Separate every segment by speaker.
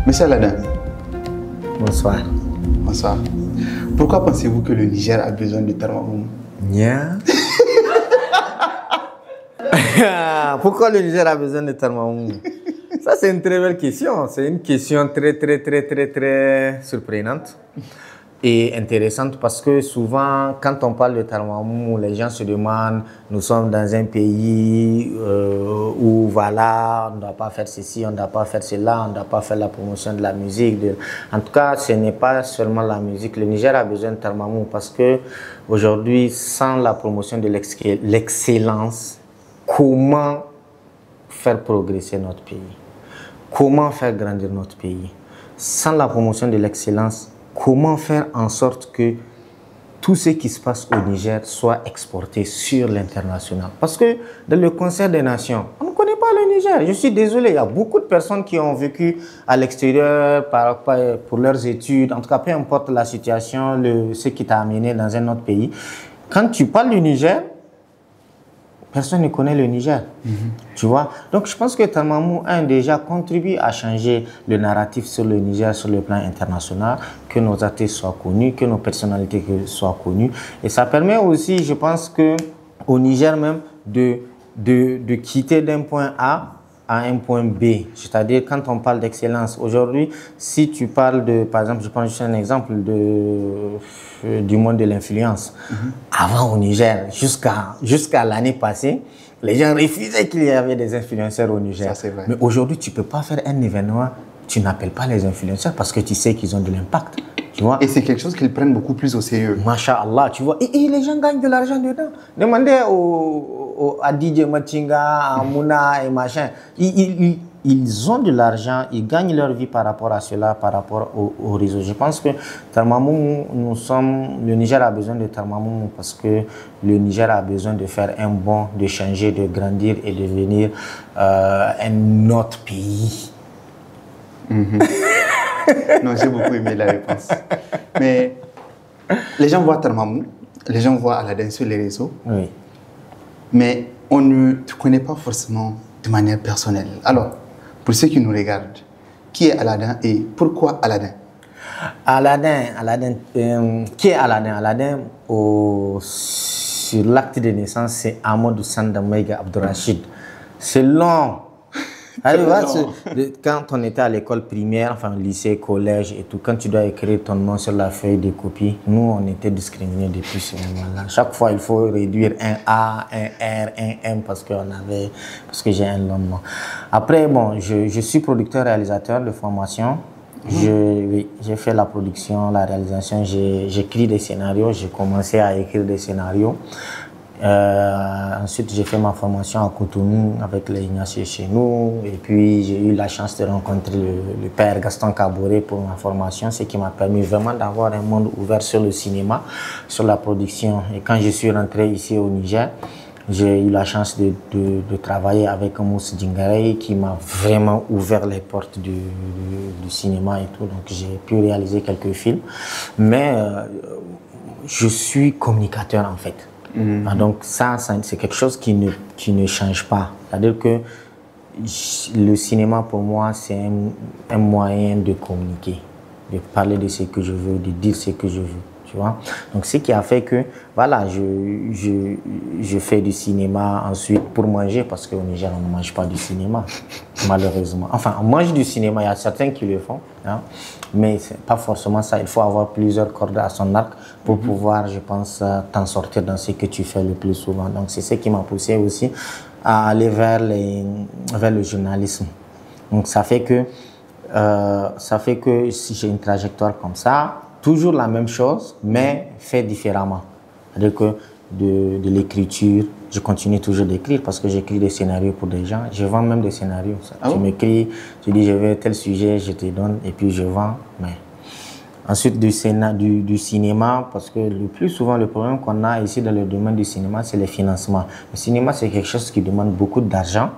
Speaker 1: Monsieur Aladin.
Speaker 2: Bonsoir.
Speaker 1: Bonsoir. Pourquoi pensez-vous que le Niger a besoin de Tarmamoum?
Speaker 2: Nia. Pourquoi le Niger a besoin de Tarmamoum? Ça, c'est une très belle question. C'est une question très surprenante et intéressante parce que souvent, quand on parle de Tarmamoum, les gens se demandent, nous sommes dans un pays où voilà, on ne doit pas faire ceci, on ne doit pas faire cela, on ne doit pas faire la promotion de la musique. En tout cas, ce n'est pas seulement la musique. Le Niger a besoin de Tarmamoum parce que aujourd'hui, sans la promotion de l'excellence, comment faire progresser notre pays? Comment faire grandir notre pays? Sans la promotion de l'excellence, comment faire en sorte que tout ce qui se passe au Niger soit exporté sur l'international? Parce que dans le concert des nations, on ne connaît pas le Niger. Je suis désolé, il y a beaucoup de personnes qui ont vécu à l'extérieur pour leurs études. En tout cas, peu importe la situation, ce qui t'a amené dans un autre pays. Quand tu parles du Niger, personne ne connaît le Niger, tu vois. Donc, je pense que Tarmamoum a déjà contribué à changer le narratif sur le Niger sur le plan international, que nos artistes soient connus, que nos personnalités soient connues. Et ça permet aussi, je pense, au Niger même de quitter d'un point A à un point B. C'est-à-dire, quand on parle d'excellence, aujourd'hui, si tu parles de, par exemple, je prends juste un exemple du monde de l'influence. Avant au Niger, jusqu'à l'année passée, les gens refusaient qu'il y avait des influenceurs au Niger.
Speaker 1: Ça, c'est vrai.
Speaker 2: Mais aujourd'hui, tu ne peux pas faire un événement, tu n'appelles pas les influenceurs parce que tu sais qu'ils ont de l'impact. Tu vois?
Speaker 1: Et c'est quelque chose qu'ils prennent beaucoup plus au sérieux.
Speaker 2: Masha'Allah, tu vois. Et les gens gagnent de l'argent dedans. Demandez à DJ Machinga, à Mouna et machin. Ils ont de l'argent, ils gagnent leur vie par rapport à cela, par rapport au réseau. Je pense que Tarmamoum, le Niger a besoin de Tarmamoum parce que le Niger a besoin de faire un bond, de changer, de grandir et de devenir un autre pays.
Speaker 1: Non, j'ai beaucoup aimé la réponse. Mais les gens voient Tarmamoum, les gens voient Aladin sur les réseaux.
Speaker 2: Oui.
Speaker 1: Mais on ne te connaît pas forcément de manière personnelle. Alors, pour ceux qui nous regardent, qui est Aladin et pourquoi Aladin?
Speaker 2: Aladin, qui est Aladin? Aladin, sur l'acte de naissance, c'est Amadou Sandamaïga Abdourachid. C'est long. Quand on était à l'école primaire, enfin lycée, collège et tout, quand tu dois écrire ton nom sur la feuille de copie, nous on était discriminés depuis ce moment-là. Chaque fois il faut réduire un A, un R, un M parce que j'ai un long nom. Après bon, je suis producteur réalisateur de formation. J'ai fait la production, la réalisation, j'écris des scénarios, j'ai commencé à écrire des scénarios. Ensuite, j'ai fait ma formation à Cotonou avec les Ignacieux chez nous. Et puis, j'ai eu la chance de rencontrer le père Gaston Kaboré pour ma formation, ce qui m'a permis vraiment d'avoir un monde ouvert sur le cinéma, sur la production. Et quand je suis rentré ici au Niger, j'ai eu la chance de travailler avec Moussa Djingarei qui m'a vraiment ouvert les portes du cinéma et tout. Donc, j'ai pu réaliser quelques films. Mais je suis communicateur en fait. Donc ça c'est quelque chose qui ne change pas. C'est-à-dire que le cinéma pour moi c'est un moyen de communiquer, de parler de ce que je veux, de dire ce que je veux. Tu vois? Donc ce qui a fait que voilà, je fais du cinéma ensuite pour manger parce qu'au Niger on ne mange pas du cinéma malheureusement. Enfin on mange du cinéma, il y a certains qui le font, hein, mais c'est pas forcément ça. Il faut avoir plusieurs cordes à son arc pour pouvoir, je pense, t'en sortir dans ce que tu fais le plus souvent. Donc c'est ce qui m'a poussé aussi à aller vers le journalisme. Donc ça fait que si j'ai une trajectoire comme ça, toujours la même chose, mais fait différemment. C'est-à-dire que de l'écriture, je continue toujours d'écrire parce que j'écris des scénarios pour des gens. Je vends même des scénarios. Tu m'écris, tu dis je veux tel sujet, je te donne et puis je vends. Mais ensuite du cinéma, parce que le plus souvent le problème qu'on a ici dans le domaine du cinéma, c'est le financement. Le cinéma, c'est quelque chose qui demande beaucoup d'argent.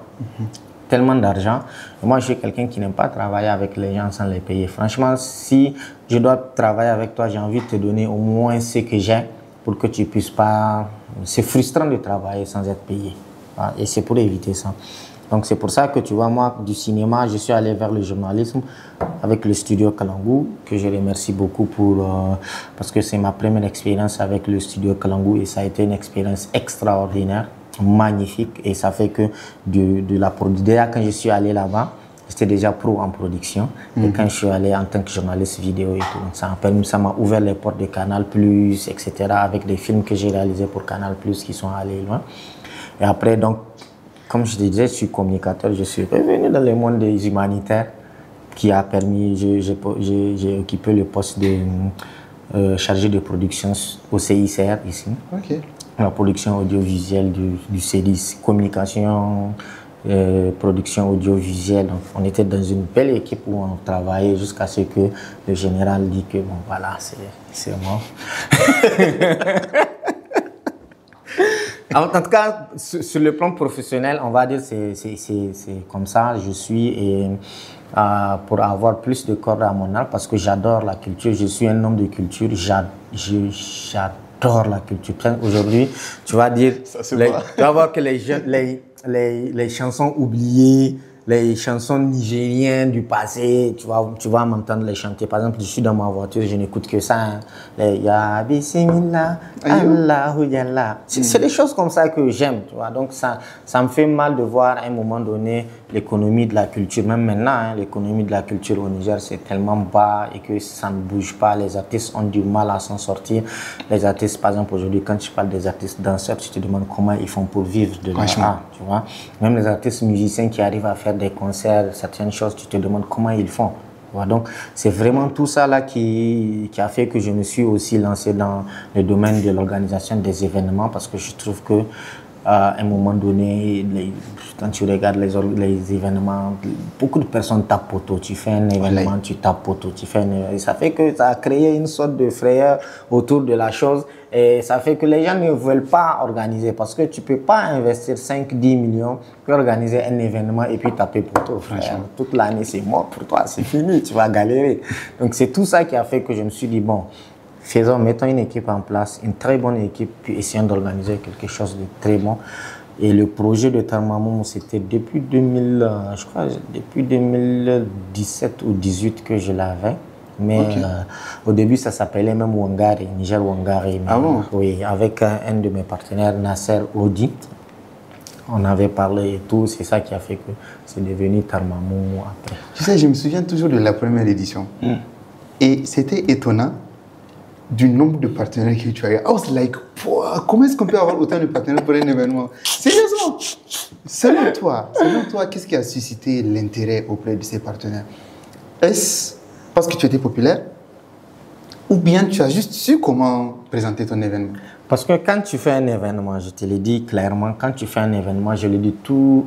Speaker 2: Tellement d'argent. Moi, je suis quelqu'un qui n'aime pas travailler avec les gens sans les payer. Franchement, si je dois travailler avec toi, j'ai envie de te donner au moins ce que j'ai pour que tu puisses pas... C'est frustrant de travailler sans être payé. Et c'est pour éviter ça. Donc c'est pour ça que tu vois, moi, du cinéma, je suis allé vers le journalisme avec le studio Kalangu, que je remercie beaucoup parce que c'est ma première expérience avec le studio Kalangu et ça a été une expérience extraordinaire, magnifique. Et ça fait que déjà quand je suis allé là-bas, j'étais déjà pro en production. Et quand je suis allé en tant que journaliste vidéo et tout, ça m'a ouvert les portes de Canal+, etc. avec des films que j'ai réalisés pour Canal+, qui sont allés loin. Et après, donc, comme je disais, je suis communicateur, je suis revenu dans le monde des humanitaires qui a permis, j'ai occupé le poste de chargé de production au CICR ici.
Speaker 1: Ok.
Speaker 2: La production audiovisuelle du CEDIS, communication, production audiovisuelle. Donc, on était dans une belle équipe où on travaillait jusqu'à ce que le général dit que bon voilà, c'est mort. En tout cas, sur le plan professionnel, on va dire c'est comme ça. Je suis et pour avoir plus de cordes à mon arc parce que j'adore la culture. Je suis un homme de culture. J'adore la culture. Aujourd'hui, tu vas dire, tu vas voir que les chansons oubliées, les chansons nigériennes du passé, tu vas m'entendre les chanter. Par exemple, je suis dans ma voiture, je n'écoute que ça. Hein. Les Ya Bismillah, Allahu Yallah. C'est des choses comme ça que j'aime, tu vois. Donc ça me fait mal de voir à un moment donné l'économie de la culture. Même maintenant, hein, l'économie de la culture au Niger, c'est tellement bas et que ça ne bouge pas. Les artistes ont du mal à s'en sortir. Les artistes, par exemple, aujourd'hui, quand tu parles des artistes danseurs, tu te demandes comment ils font pour vivre de l'art, tu vois. Même les artistes musiciens qui arrivent à faire des concerts, certaines choses, tu te demandes comment ils font. Donc, c'est vraiment tout ça là qui a fait que je me suis aussi lancé dans le domaine de l'organisation des événements parce que je trouve que à un moment donné, quand tu regardes les événements, beaucoup de personnes tapent poteau. Tu fais un événement, tu tapes poteau. Tu fais un événement. Et ça fait que ça a créé une sorte de frayeur autour de la chose. Et ça fait que les gens ne veulent pas organiser parce que tu ne peux pas investir 5-10 millions pour organiser un événement et puis taper poteau. Toute l'année, c'est mort pour toi, c'est fini, tu vas galérer. Donc c'est tout ça qui a fait que je me suis dit, bon, mettons une équipe en place, une très bonne équipe, puis essayons d'organiser quelque chose de très bon. Et le projet de Tarmamoum, c'était depuis 2017 ou 2018 que je l'avais. Mais au début, ça s'appelait même Wangari, Niger Wangari.
Speaker 1: Ah bon?
Speaker 2: Oui, avec un de mes partenaires, Nasser Odi. On avait parlé et tout, c'est ça qui a fait que c'est devenu Tarmamoum après.
Speaker 1: Tu sais, je me souviens toujours de la première édition. Et c'était étonnant du nombre de partenaires que tu as eu. I was like, comment est-ce qu'on peut avoir autant de partenaires pour un événement? Sérieusement, selon toi, qu'est-ce qui a suscité l'intérêt auprès de ces partenaires? Est-ce parce que tu étais populaire ou bien tu as juste su comment présenter ton événement?
Speaker 2: Parce que quand tu fais un événement, je te l'ai dit clairement, quand tu fais un événement, je le dis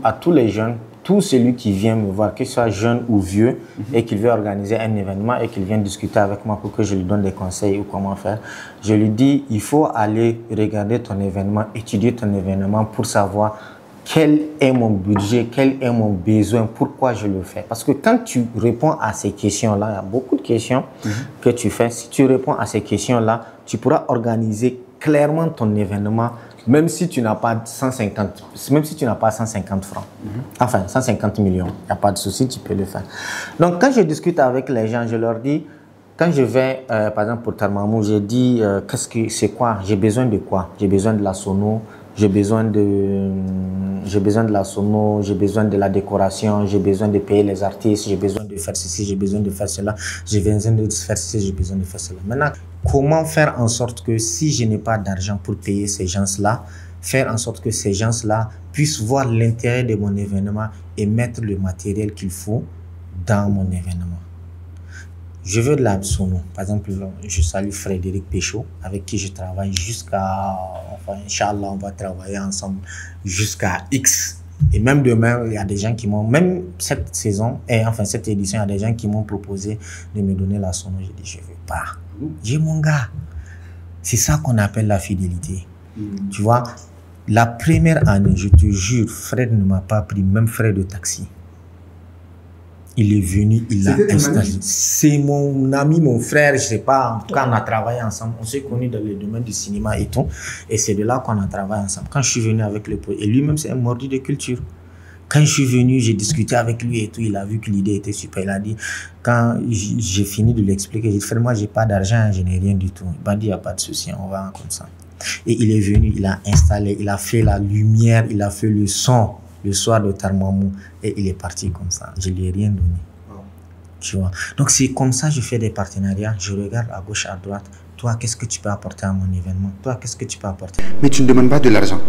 Speaker 2: à tous les jeunes, tout celui qui vient me voir, qu'il soit jeune ou vieux, et qu'il veut organiser un événement et qu'il vient discuter avec moi pour que je lui donne des conseils ou comment faire, je lui dis, il faut aller regarder ton événement, étudier ton événement pour savoir quel est mon budget, quel est mon besoin, pourquoi je le fais. Parce que quand tu réponds à ces questions-là, il y a beaucoup de questions que tu fais. Si tu réponds à ces questions-là, tu pourras organiser clairement ton événement, même si tu n'as pas 150 francs, enfin 150 millions, il n'y a pas de souci, tu peux le faire. Donc quand je discute avec les gens, je leur dis, quand je vais, par exemple pour Tarmamoum, j'ai dit, c'est quoi, j'ai besoin de quoi? J'ai besoin de la sono, j'ai besoin de la sono, j'ai besoin de la décoration, j'ai besoin de payer les artistes, j'ai besoin de faire ceci, j'ai besoin de faire cela, j'ai besoin de faire ceci, j'ai besoin de faire cela. Maintenant, comment faire en sorte que si je n'ai pas d'argent pour payer ces gens-là, faire en sorte que ces gens-là puissent voir l'intérêt de mon événement et mettre le matériel qu'il faut dans mon événement. Je veux de la sono. Par exemple, je salue Frédéric Péchaud, avec qui je travaille Inch'Allah, on va travailler ensemble jusqu'à X. Et même demain, il y a des gens qui m'ont, même cette saison, cette édition, il y a des gens qui m'ont proposé de me donner la sono. J'ai dit, je ne veux pas. J'ai mon gars. C'est ça qu'on appelle la fidélité. Tu vois, la première année, je te jure, Fred ne m'a pas pris même frais de taxi. Il est venu, il l'a installé. C'est mon ami, mon frère, je sais pas. En tout cas, on a travaillé ensemble. On s'est connus dans le domaine du cinéma et tout. Et c'est de là qu'on a travaillé ensemble. Quand je suis venu avec le projet, et lui-même, c'est un mordu de culture. Quand je suis venu, j'ai discuté avec lui et tout. Il a vu que l'idée était super. Il a dit, quand j'ai fini de l'expliquer, j'ai dit, frère, moi, j'ai pas d'argent, je n'ai rien du tout. Il m'a dit, il n'y a pas de souci, on va comme ça. Et il est venu, il a installé, il a fait la lumière, il a fait le son le soir de Tarmamou et il est parti comme ça. Je ne lui ai rien donné. Tu vois. Donc c'est comme ça que je fais des partenariats. Je regarde à gauche, à droite. Toi, qu'est-ce que tu peux apporter à mon événement? Toi, qu'est-ce que tu peux apporter?
Speaker 1: Mais tu ne demandes pas de l'argent?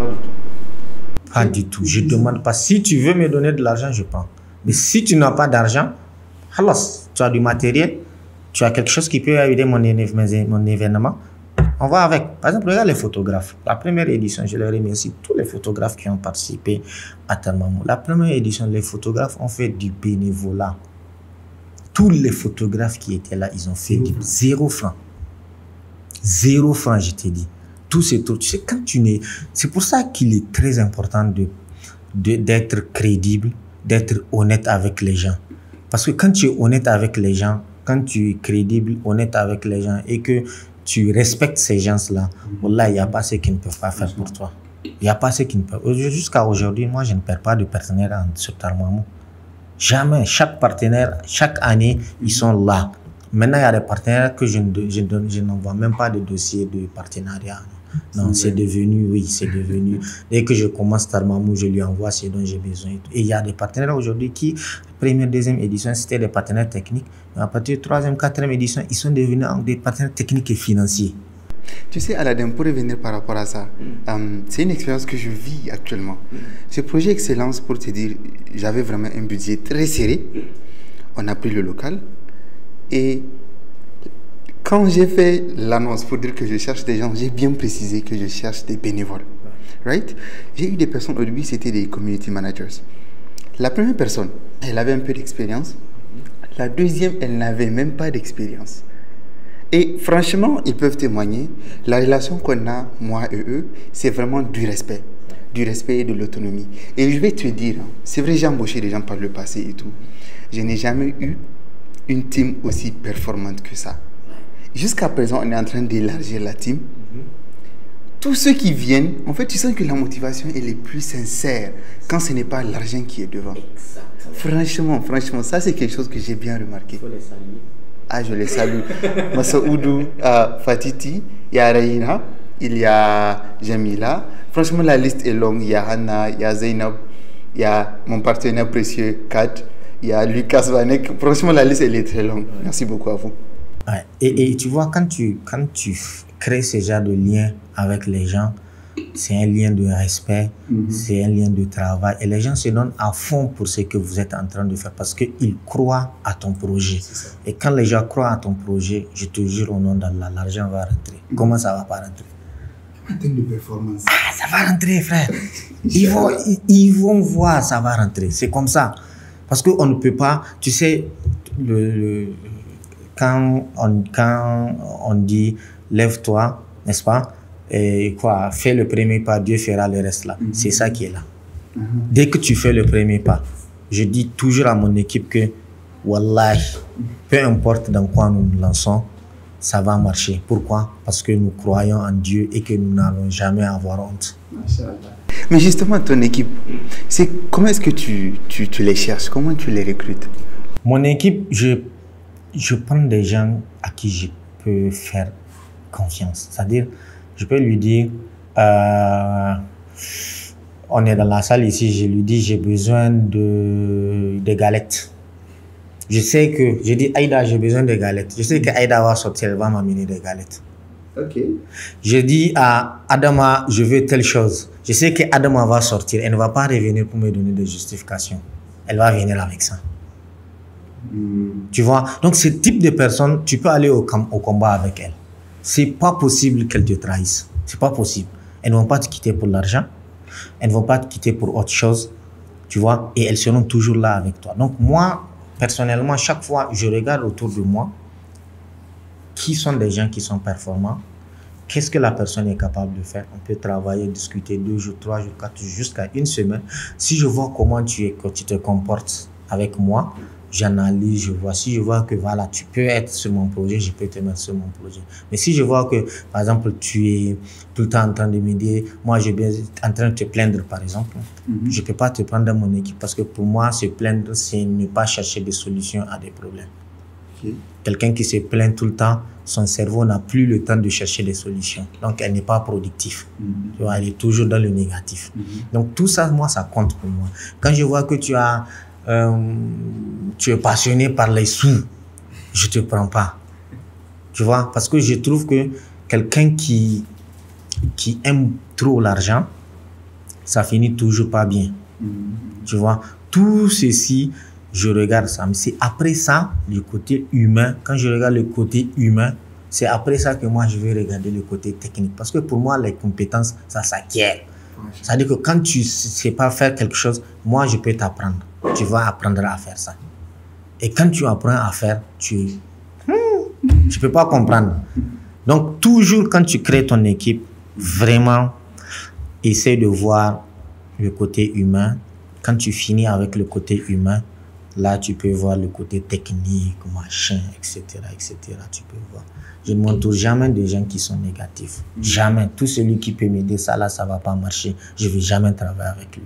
Speaker 2: Pas du tout. Je ne demande pas. Si tu veux me donner de l'argent, je prends. Mais si tu n'as pas d'argent, tu as du matériel, tu as quelque chose qui peut aider mon événement, on va avec. Par exemple, regarde les photographes. La première édition, je les remercie tous les photographes qui ont participé à Tarmamou. La première édition, les photographes ont fait du bénévolat. Tous les photographes qui étaient là, ils ont fait du 0 francs. 0 francs, je t'ai dit. Tout c'est tout. Tu sais, quand tu n'es... C'est pour ça qu'il est très important d'être crédible, d'être honnête avec les gens. Parce que quand tu es honnête avec les gens, quand tu es crédible, honnête avec les gens et que tu respectes ces gens-là, voilà, il n'y a pas ce qu'ils ne peuvent pas faire pour toi. Il n'y a pas ce qu'ils ne peuvent... Jusqu'à aujourd'hui, moi, je ne perds pas de partenaires sur Tarmamou. Jamais. Chaque partenaire, chaque année, ils sont là. Maintenant, il y a des partenaires que je n'envoie même pas de dossier de partenariat. Non, c'est devenu, oui, c'est devenu. Dès que je commence Tarmamou, je lui envoie ce dont j'ai besoin. Et il y a des partenaires aujourd'hui qui, première, deuxième édition, c'était des partenaires techniques. Mais à partir de troisième, quatrième édition, ils sont devenus des partenaires techniques et financiers.
Speaker 1: Tu sais, Aladin, pour revenir par rapport à ça, c'est une expérience que je vis actuellement. Ce projet Excellence, pour te dire, j'avais vraiment un budget très serré. On a pris le local. Et quand j'ai fait l'annonce pour dire que je cherche des gens, j'ai bien précisé que je cherche des bénévoles. Right? J'ai eu des personnes, au début, c'était des community managers. La première personne, elle avait un peu d'expérience. La deuxième, elle n'avait même pas d'expérience. Et franchement, ils peuvent témoigner, la relation qu'on a, moi et eux, c'est vraiment du respect et de l'autonomie. Et je vais te dire, c'est vrai, j'ai embauché des gens par le passé et tout. Je n'ai jamais eu une team aussi performante que ça. Jusqu'à présent, on est en train d'élargir la team. Tous ceux qui viennent, en fait, tu sens que la motivation, elle est plus sincère quand ce n'est pas l'argent qui est devant. Franchement, ça c'est quelque chose que j'ai bien remarqué.
Speaker 2: Il faut les saluer.
Speaker 1: Ah, je les salue. Massaoudou, Fatiti, il y a Reina, il y a Jamila. Franchement, la liste est longue. Il y a Hanna, il y a Zainab, il y a mon partenaire précieux, Kat, il y a Lucas Vanek. Franchement, la liste, elle est très longue. Merci beaucoup à vous.
Speaker 2: Ouais. Et tu vois, quand tu crées ce genre de lien avec les gens, c'est un lien de respect, c'est un lien de travail. Et les gens se donnent à fond pour ce que vous êtes en train de faire parce qu'ils croient à ton projet. Et quand les gens croient à ton projet, je te jure au nom d'Allah, l'argent va rentrer. Comment ça va pas rentrer?
Speaker 1: En termes de performance.
Speaker 2: Ah, ça va rentrer, frère. Ils vont voir, ça va rentrer. C'est comme ça. Parce qu'on ne peut pas, tu sais, quand on dit lève-toi, n'est-ce pas? Et quoi, fais le premier pas, Dieu fera le reste là. C'est ça qui est là. Dès que tu fais le premier pas, je dis toujours à mon équipe que, Wallahi, peu importe dans quoi nous nous lançons, ça va marcher. Pourquoi? Parce que nous croyons en Dieu et que nous n'allons jamais avoir honte.
Speaker 1: Mais justement, ton équipe, comment est-ce que tu les cherches? Comment tu les recrutes?
Speaker 2: Mon équipe, je prends des gens à qui je peux faire confiance. C'est-à-dire, je peux lui dire, on est dans la salle ici, je lui dis, j'ai besoin de galettes. Je sais que, je dis, Aïda, j'ai besoin de galettes. Je sais qu'Aïda va sortir, elle va m'amener des galettes.
Speaker 1: Ok.
Speaker 2: Je dis à Adama, je veux telle chose. Je sais qu'Adama va sortir, elle ne va pas revenir pour me donner des justifications. Elle va venir avec ça. Tu vois? Donc, ce type de personne, tu peux aller au combat avec elle. C'est pas possible qu'elles te trahissent. C'est pas possible. Elles ne vont pas te quitter pour l'argent. Elles ne vont pas te quitter pour autre chose. Tu vois? Et elles seront toujours là avec toi. Donc, moi, personnellement, chaque fois, je regarde autour de moi qui sont des gens qui sont performants. Qu'est-ce que la personne est capable de faire? On peut travailler, discuter 2 jours, 3 jours, 4 jours, jusqu'à 1 semaine. Si je vois comment tu te comportes avec moi, j'analyse, je vois. Si je vois que voilà, tu peux être sur mon projet, je peux te mettre sur mon projet. Mais si je vois que, par exemple, tu es tout le temps en train de m'aider, moi, je suis en train de te plaindre, par exemple, je ne peux pas te prendre dans mon équipe parce que pour moi, se plaindre, c'est ne pas chercher des solutions à des problèmes. Quelqu'un qui se plaint tout le temps, son cerveau n'a plus le temps de chercher des solutions. Donc, elle n'est pas productive. Tu vois, elle est toujours dans le négatif. Donc, tout ça, moi, ça compte pour moi. Quand je vois que tu es passionné par les sous, je te prends pas. Tu vois, parce que je trouve que quelqu'un qui aime trop l'argent, ça finit toujours pas bien. Tu vois, tout ceci, je regarde ça. Mais c'est après ça, le côté humain. Quand je regarde le côté humain, c'est après ça que moi, je vais regarder le côté technique. Parce que pour moi, les compétences, ça s'acquiert. C'est-à-dire que quand tu ne sais pas faire quelque chose, moi, je peux t'apprendre. Tu vas apprendre à faire ça. Et quand tu apprends à faire, tu ne peux pas comprendre. Donc, toujours quand tu crées ton équipe, vraiment, essaie de voir le côté humain. Quand tu finis avec le côté humain, là, tu peux voir le côté technique, machin, etc., etc. Tu peux voir. Je ne m'entoure jamais de gens qui sont négatifs. Jamais. Tout celui qui peut m'aider, ça là, ça ne va pas marcher. Je ne vais jamais travailler avec lui.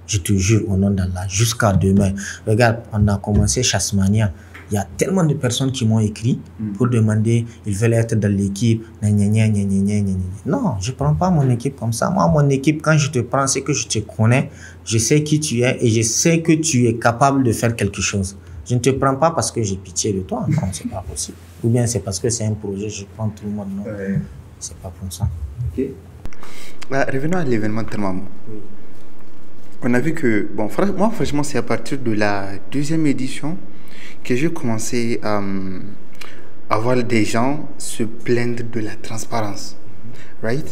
Speaker 2: Je te jure, au nom d'Allah, jusqu'à demain. Regarde, on a commencé Chasmania. Il y a tellement de personnes qui m'ont écrit pour demander, ils veulent être dans l'équipe. Non, je ne prends pas mon équipe comme ça. Moi, mon équipe, quand je te prends, c'est que je te connais, je sais qui tu es et je sais que tu es capable de faire quelque chose. Je ne te prends pas parce que j'ai pitié de toi. Non, ce n'est pas possible. Ou bien c'est parce que c'est un projet, je prends tout le monde. Non, c'est pas comme ça.
Speaker 1: Revenons à l'événement de Termamo. On a vu que, bon, moi, franchement, c'est à partir de la deuxième édition que j'ai commencé à voir des gens se plaindre de la transparence. Right?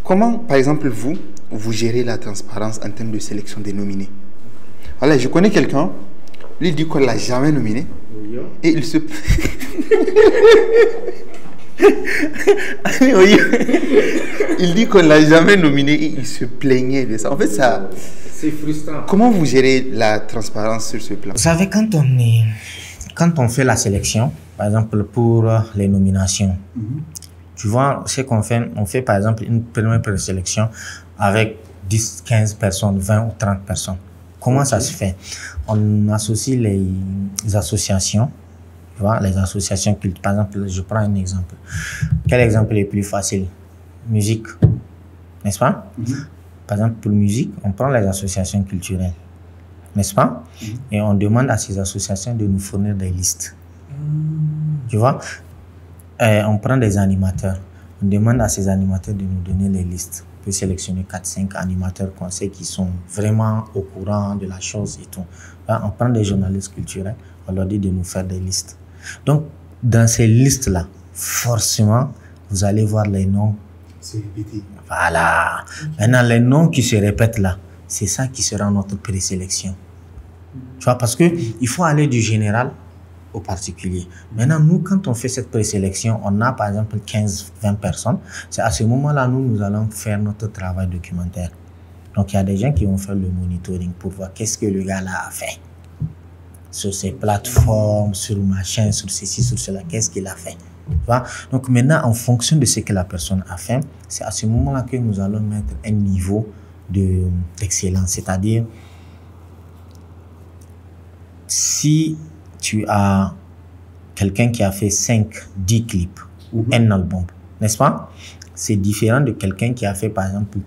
Speaker 1: Comment, par exemple, vous gérez la transparence en termes de sélection des nominés? Voilà, je connais quelqu'un, lui dit qu'on ne l'a jamais nominé et il se... Il dit qu'on ne l'a jamais nominé et il se plaignait de ça. En fait, ça...
Speaker 2: C'est frustrant.
Speaker 1: Comment vous gérez la transparence sur ce plan?
Speaker 2: Vous savez, quand on fait la sélection, par exemple pour les nominations, tu vois, ce qu'on fait, on fait par exemple une première présélection avec 10, 15 personnes, 20 ou 30 personnes. Comment ça se fait? On associe les associations, tu vois, les associations culturelles. Par exemple, je prends un exemple. Quel exemple est plus facile? Musique, n'est-ce pas? Par exemple, pour musique, on prend les associations culturelles, n'est-ce pas? Et on demande à ces associations de nous fournir des listes. Tu vois? On prend des animateurs. On demande à ces animateurs de nous donner les listes. On peut sélectionner 4-5 animateurs qu'on sait qui sont vraiment au courant de la chose et tout. Là, on prend des journalistes culturels, on leur dit de nous faire des listes. Donc, dans ces listes-là, forcément, vous allez voir les noms.
Speaker 1: C'est répété.
Speaker 2: Voilà. Maintenant, les noms qui se répètent là, c'est ça qui sera notre présélection. Tu vois, parce qu'il faut aller du général au particulier. Maintenant, nous, quand on fait cette présélection, on a par exemple 15-20 personnes. C'est à ce moment-là, nous allons faire notre travail documentaire. Donc, il y a des gens qui vont faire le monitoring pour voir qu'est-ce que le gars-là a fait. Sur ses plateformes, sur machin, sur ceci, sur cela, qu'est-ce qu'il a fait. Donc maintenant, en fonction de ce que la personne a fait, c'est à ce moment-là que nous allons mettre un niveau d'excellence. C'est-à-dire, si tu as quelqu'un qui a fait 5, 10 clips ou un album, n'est-ce pas? C'est différent de quelqu'un qui a fait par exemple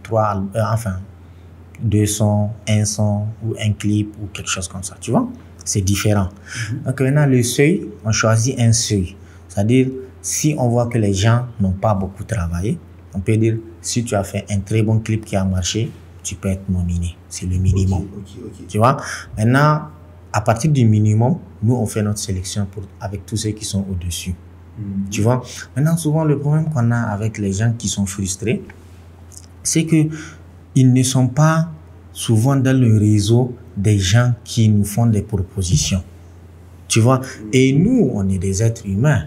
Speaker 2: 2 sons, un son ou un clip ou quelque chose comme ça, tu vois? C'est différent. Donc maintenant, le seuil, on choisit un seuil. C'est-à-dire, si on voit que les gens n'ont pas beaucoup travaillé, on peut dire, si tu as fait un très bon clip qui a marché, tu peux être nominé. C'est le minimum. Tu vois? Maintenant, à partir du minimum, nous, on fait notre sélection avec tous ceux qui sont au-dessus. Tu vois? Maintenant, souvent, le problème qu'on a avec les gens qui sont frustrés, c'est qu'ils ne sont pas souvent dans le réseau des gens qui nous font des propositions. Tu vois? Et nous, on est des êtres humains.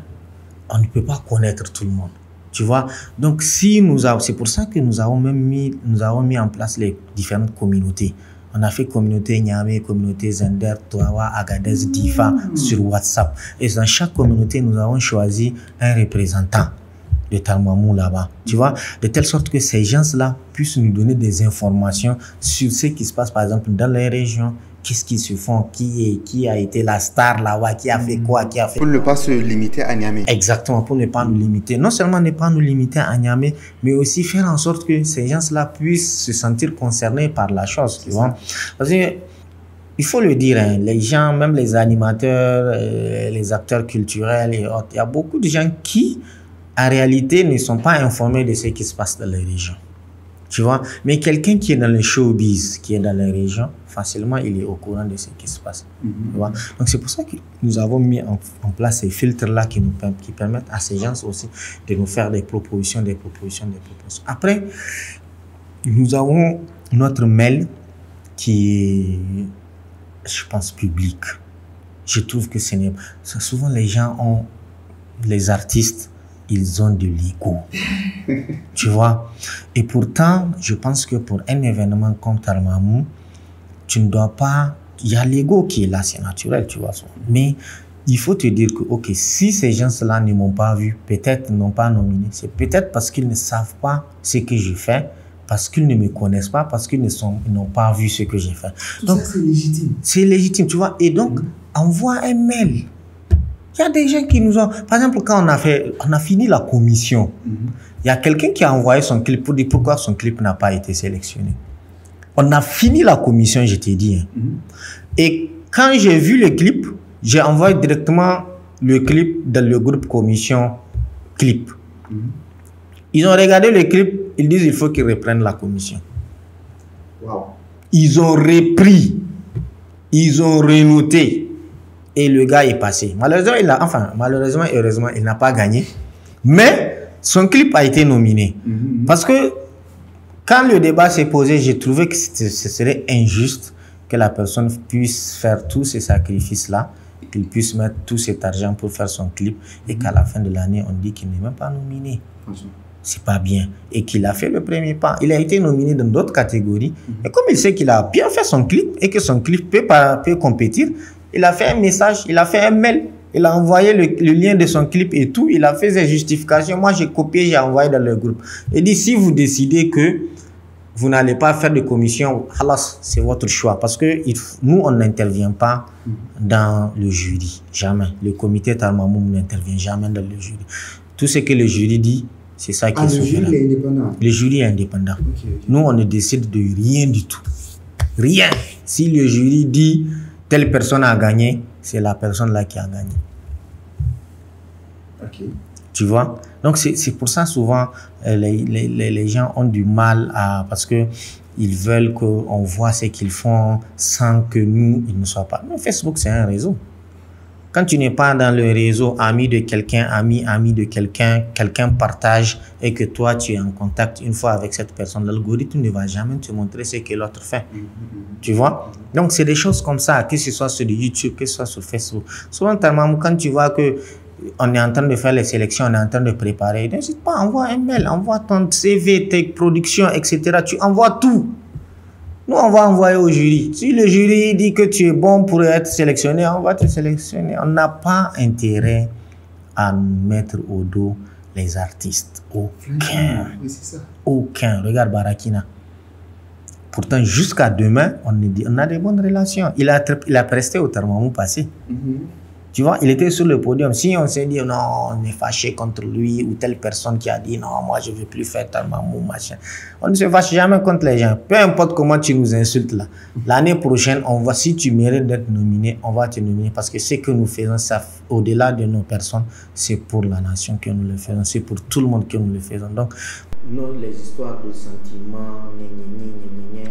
Speaker 2: On ne peut pas connaître tout le monde. Tu vois? Donc, c'est pour ça que nous avons mis en place les différentes communautés. On a fait communauté Niamey, communauté Zender, Toawa, Agadez, Difa sur WhatsApp. Et dans chaque communauté, nous avons choisi un représentant de Talmamou là-bas. Tu vois, de telle sorte que ces gens-là puissent nous donner des informations sur ce qui se passe, par exemple, dans les régions. Qu'est-ce qu'ils se font, qui a été la star là-bas, qui a fait quoi, qui a fait
Speaker 1: Pour ne pas se limiter à Niamey.
Speaker 2: Exactement, pour ne pas nous limiter. Non seulement ne pas nous limiter à Niamey, mais aussi faire en sorte que ces gens-là puissent se sentir concernés par la chose, tu vois. Parce que, il faut le dire, hein, les gens, même les animateurs, les acteurs culturels et autres, il y a beaucoup de gens qui, en réalité, ne sont pas informés de ce qui se passe dans les régions. Tu vois, mais quelqu'un qui est dans le showbiz, qui est dans les régions, facilement, il est au courant de ce qui se passe. Tu vois? Donc, c'est pour ça que nous avons mis en place ces filtres-là qui permettent à ces gens aussi de nous faire des propositions. Après, nous avons notre mail qui est, je pense, public. Je trouve que souvent les gens ont, les artistes, ils ont de l'ego. Tu vois? Et pourtant, je pense que pour un événement comme Talmamou, tu ne dois pas... Il y a l'ego qui est là, c'est naturel, tu vois. Mais il faut te dire que, ok, si ces gens-là ne m'ont pas vu, peut-être n'ont pas nominé, c'est peut-être parce qu'ils ne savent pas ce que je fais, parce qu'ils ne me connaissent pas, parce qu'ils n'ont pas vu ce que j'ai fait. Donc,
Speaker 1: ça, c'est légitime.
Speaker 2: C'est légitime, tu vois. Et donc, envoie un mail. Il y a des gens qui nous ont... Par exemple, quand on a fini la commission, il y a quelqu'un qui a envoyé son clip pour dire pourquoi son clip n'a pas été sélectionné. On a fini la commission, je t'ai dit. Hein. Et quand j'ai vu le clip, j'ai envoyé directement le clip dans le groupe commission clip. Ils ont regardé le clip, ils disent il faut qu'ils reprennent la commission.
Speaker 1: Wow.
Speaker 2: Ils ont repris, ils ont renoté. Et le gars est passé. Malheureusement, heureusement, il n'a pas gagné. Mais son clip a été nominé. Parce que quand le débat s'est posé, j'ai trouvé que ce serait injuste que la personne puisse faire tous ces sacrifices-là, qu'il puisse mettre tout cet argent pour faire son clip et qu'à la fin de l'année, on dit qu'il n'est même pas nominé. C'est pas bien. Et qu'il a fait le premier pas. Il a été nominé dans d'autres catégories. Et comme il sait qu'il a bien fait son clip et que son clip peut compétir, il a fait un message, il a fait un mail, il a envoyé le lien de son clip et tout, il a fait ses justifications. Moi, j'ai copié, j'ai envoyé dans le groupe. Il dit, si vous décidez que vous n'allez pas faire de commission, c'est votre choix. Parce que nous, on n'intervient pas dans le jury. Jamais. Le comité Talmamou n'intervient jamais dans le jury. Tout ce que le jury dit, c'est ça qui est souverain. Le jury est indépendant. Le jury est indépendant. Okay. Nous, on ne décide de rien du tout. Rien. Si le jury dit telle personne a gagné, c'est la personne là qui a gagné.
Speaker 1: Okay.
Speaker 2: Tu vois? Donc, c'est pour ça, souvent, les gens ont du mal parce que ils veulent qu'on voit ce qu'ils font sans que nous, ils ne soient pas. Mais Facebook, c'est un réseau. Quand tu n'es pas dans le réseau, ami de quelqu'un, ami de quelqu'un, quelqu'un partage et que toi, tu es en contact une fois avec cette personne, l'algorithme ne va jamais te montrer ce que l'autre fait. Tu vois? Donc, c'est des choses comme ça, que ce soit sur YouTube, que ce soit sur Facebook. Souvent, quand tu vois que on est en train de faire les sélections, on est en train de préparer, n'hésite pas, envoie un mail, envoie ton CV, tes productions, etc. Tu envoies tout. Nous, on va envoyer au jury. Si le jury dit que tu es bon pour être sélectionné, on va te sélectionner. On n'a pas intérêt à mettre au dos les artistes. Aucun.
Speaker 1: Oui, c'est ça.
Speaker 2: Aucun. Regarde Barakina. Pourtant, jusqu'à demain, on a des bonnes relations. Il a presté au Talmamou passé. Tu vois, il était sur le podium. Si on s'est dit, non, on est fâché contre lui, ou telle personne qui a dit, non, moi, je ne veux plus faire Talmamou, machin. On ne se fâche jamais contre les gens. Peu importe comment tu nous insultes là. L'année prochaine, si tu mérites d'être nominé, on va te nominer. Parce que ce que nous faisons, ça, au-delà de nos personnes, c'est pour la nation que nous le faisons. C'est pour tout le monde que nous le faisons. Donc, les histoires de sentiments,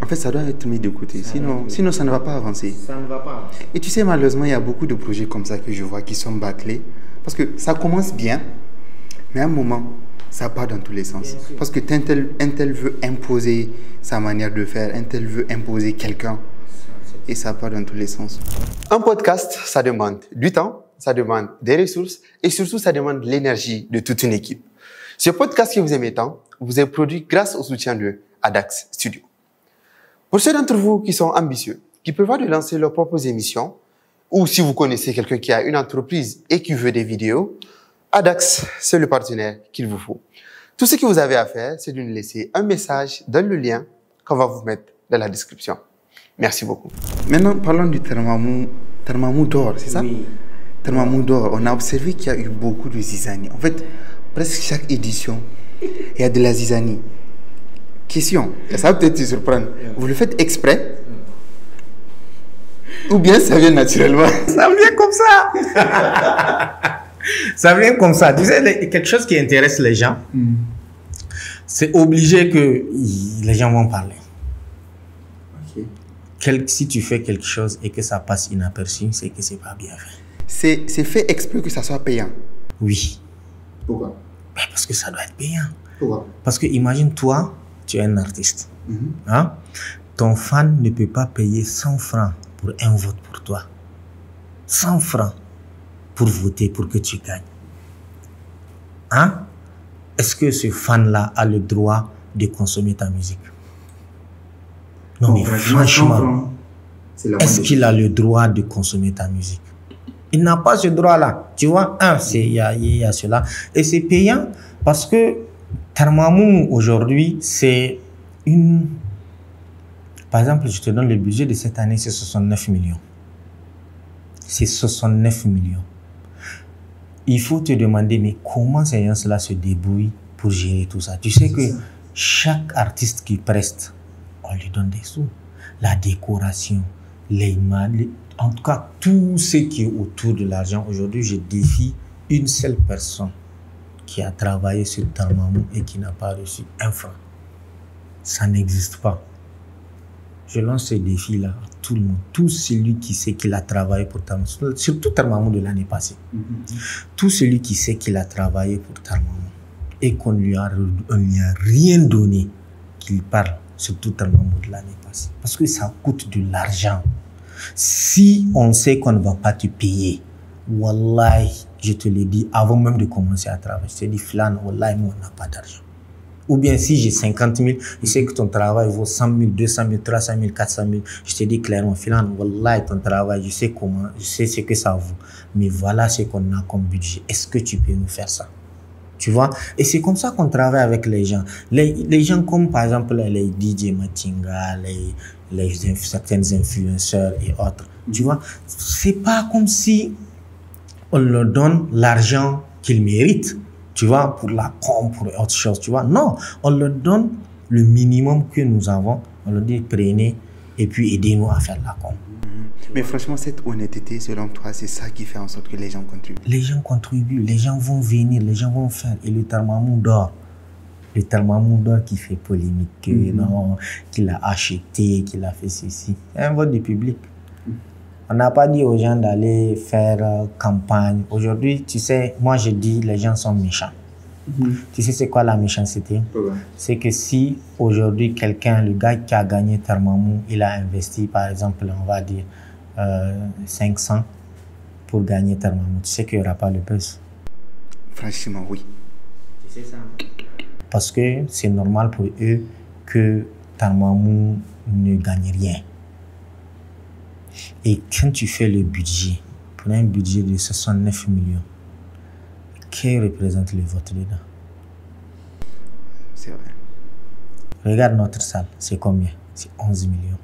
Speaker 1: en fait, ça doit être mis de côté. Sinon, ça ne va pas avancer.
Speaker 2: Ça ne va pas avancer.
Speaker 1: Et tu sais, malheureusement, il y a beaucoup de projets comme ça que je vois qui sont bâclés. Parce que ça commence bien, mais à un moment, ça part dans tous les sens. Parce que un tel veut imposer sa manière de faire, un tel veut imposer quelqu'un. Et ça part dans tous les sens. Un podcast, ça demande du temps, ça demande des ressources et surtout, ça demande l'énergie de toute une équipe. Ce podcast que vous aimez tant vous est produit grâce au soutien de Adax Studio.
Speaker 3: Pour ceux d'entre vous qui sont ambitieux, qui prévoient de lancer leurs propres émissions, ou si vous connaissez quelqu'un qui a une entreprise et qui veut des vidéos, Adax, c'est le partenaire qu'il vous faut. Tout ce que vous avez à faire, c'est de nous laisser un message dans le lien qu'on va vous mettre dans la description. Merci beaucoup.
Speaker 1: Maintenant, parlons du Tarmamou d'or, c'est ça?
Speaker 2: Oui.
Speaker 1: Tarmamou d'or, on a observé qu'il y a eu beaucoup de zizanie. En fait, presque chaque édition, il y a de la zizanie. Question, et ça va peut-être te surprendre. Vous le faites exprès? Ou bien ça vient naturellement?
Speaker 2: Ça vient comme ça. Ça vient comme ça. Tu sais, quelque chose qui intéresse les gens, c'est obligé que les gens vont parler. Si tu fais quelque chose et que ça passe inaperçu, c'est que c'est pas bien fait.
Speaker 1: C'est fait exprès que ça soit payant?
Speaker 2: Oui.
Speaker 1: Pourquoi?
Speaker 2: Ben parce que ça doit être payant.
Speaker 1: Pourquoi?
Speaker 2: Parce que imagine toi, tu es un artiste. Hein? Ton fan ne peut pas payer 100 francs pour un vote pour toi. 100 francs pour voter pour que tu gagnes. Hein? Est-ce que ce fan-là a le droit de consommer ta musique? Non, mais franchement, est-ce qu'il a le droit de consommer ta musique? Il n'a pas ce droit-là. Tu vois, il y a cela. Et c'est payant parce que Tarmamou, aujourd'hui, c'est une... Par exemple, je te donne le budget de cette année, c'est 69 millions. C'est 69 millions. Il faut te demander, mais comment ces gens-là se débrouillent pour gérer tout ça? Tu sais que chaque artiste qui preste, on lui donne des sous. La décoration, les images, en tout cas, tout ce qui est autour de l'argent. Aujourd'hui, je défie une seule personne qui a travaillé sur Tarmamou et qui n'a pas reçu un franc. Ça n'existe pas. Je lance ce défi-là à tout le monde. Tout celui qui sait qu'il a travaillé pour Tarmamou, surtout Tarmamou de l'année passée. Tout celui qui sait qu'il a travaillé pour Tarmamou et qu'on lui a rien donné, qu'il parle, surtout Tarmamou de l'année passée. Parce que ça coûte de l'argent. Si on sait qu'on ne va pas te payer, wallahi, je te le dis, avant même de commencer à travailler, je te dis, Flan, wallahi, moi, on n'a pas d'argent. Ou bien si j'ai 50 000, je sais que ton travail vaut 100 000, 200 000, 300 000, 400 000. Je te dis clairement, Flan, wallahi, ton travail, je sais comment, je sais ce que ça vaut. Mais voilà ce qu'on a comme budget. Est-ce que tu peux nous faire ça? Tu vois? Et c'est comme ça qu'on travaille avec les gens. Les gens comme par exemple les DJ Matinga, certains influenceurs et autres. Tu vois? C'est pas comme si on leur donne l'argent qu'ils méritent. Tu vois? Pour la com, pour autre chose. Tu vois? Non. On leur donne le minimum que nous avons. On leur dit prenez et puis aidez-nous à faire la com.
Speaker 1: Mais franchement, cette honnêteté, selon toi, c'est ça qui fait en sorte que les gens contribuent.
Speaker 2: Les gens contribuent, les gens vont venir, les gens vont faire. Et le Tarmamou d'or, qui fait polémique, non, qu'il a acheté, qu'il a fait ceci. C'est un vote du public. On n'a pas dit aux gens d'aller faire campagne. Aujourd'hui, tu sais, moi je dis les gens sont méchants. Tu sais c'est quoi la méchanceté? C'est que si aujourd'hui quelqu'un, le gars qui a gagné Tarmamou, il a investi par exemple, on va dire 500 pour gagner Tarmamou, tu sais qu'il n'y aura pas le buzz.
Speaker 1: Franchement, oui.
Speaker 2: Tu sais ça? Parce que c'est normal pour eux que Tarmamou ne gagne rien. Et quand tu fais le budget, pour un budget de 69 millions, qui représente le vote dedans?
Speaker 1: C'est vrai.
Speaker 2: Regarde notre salle, c'est combien? C'est 11 millions.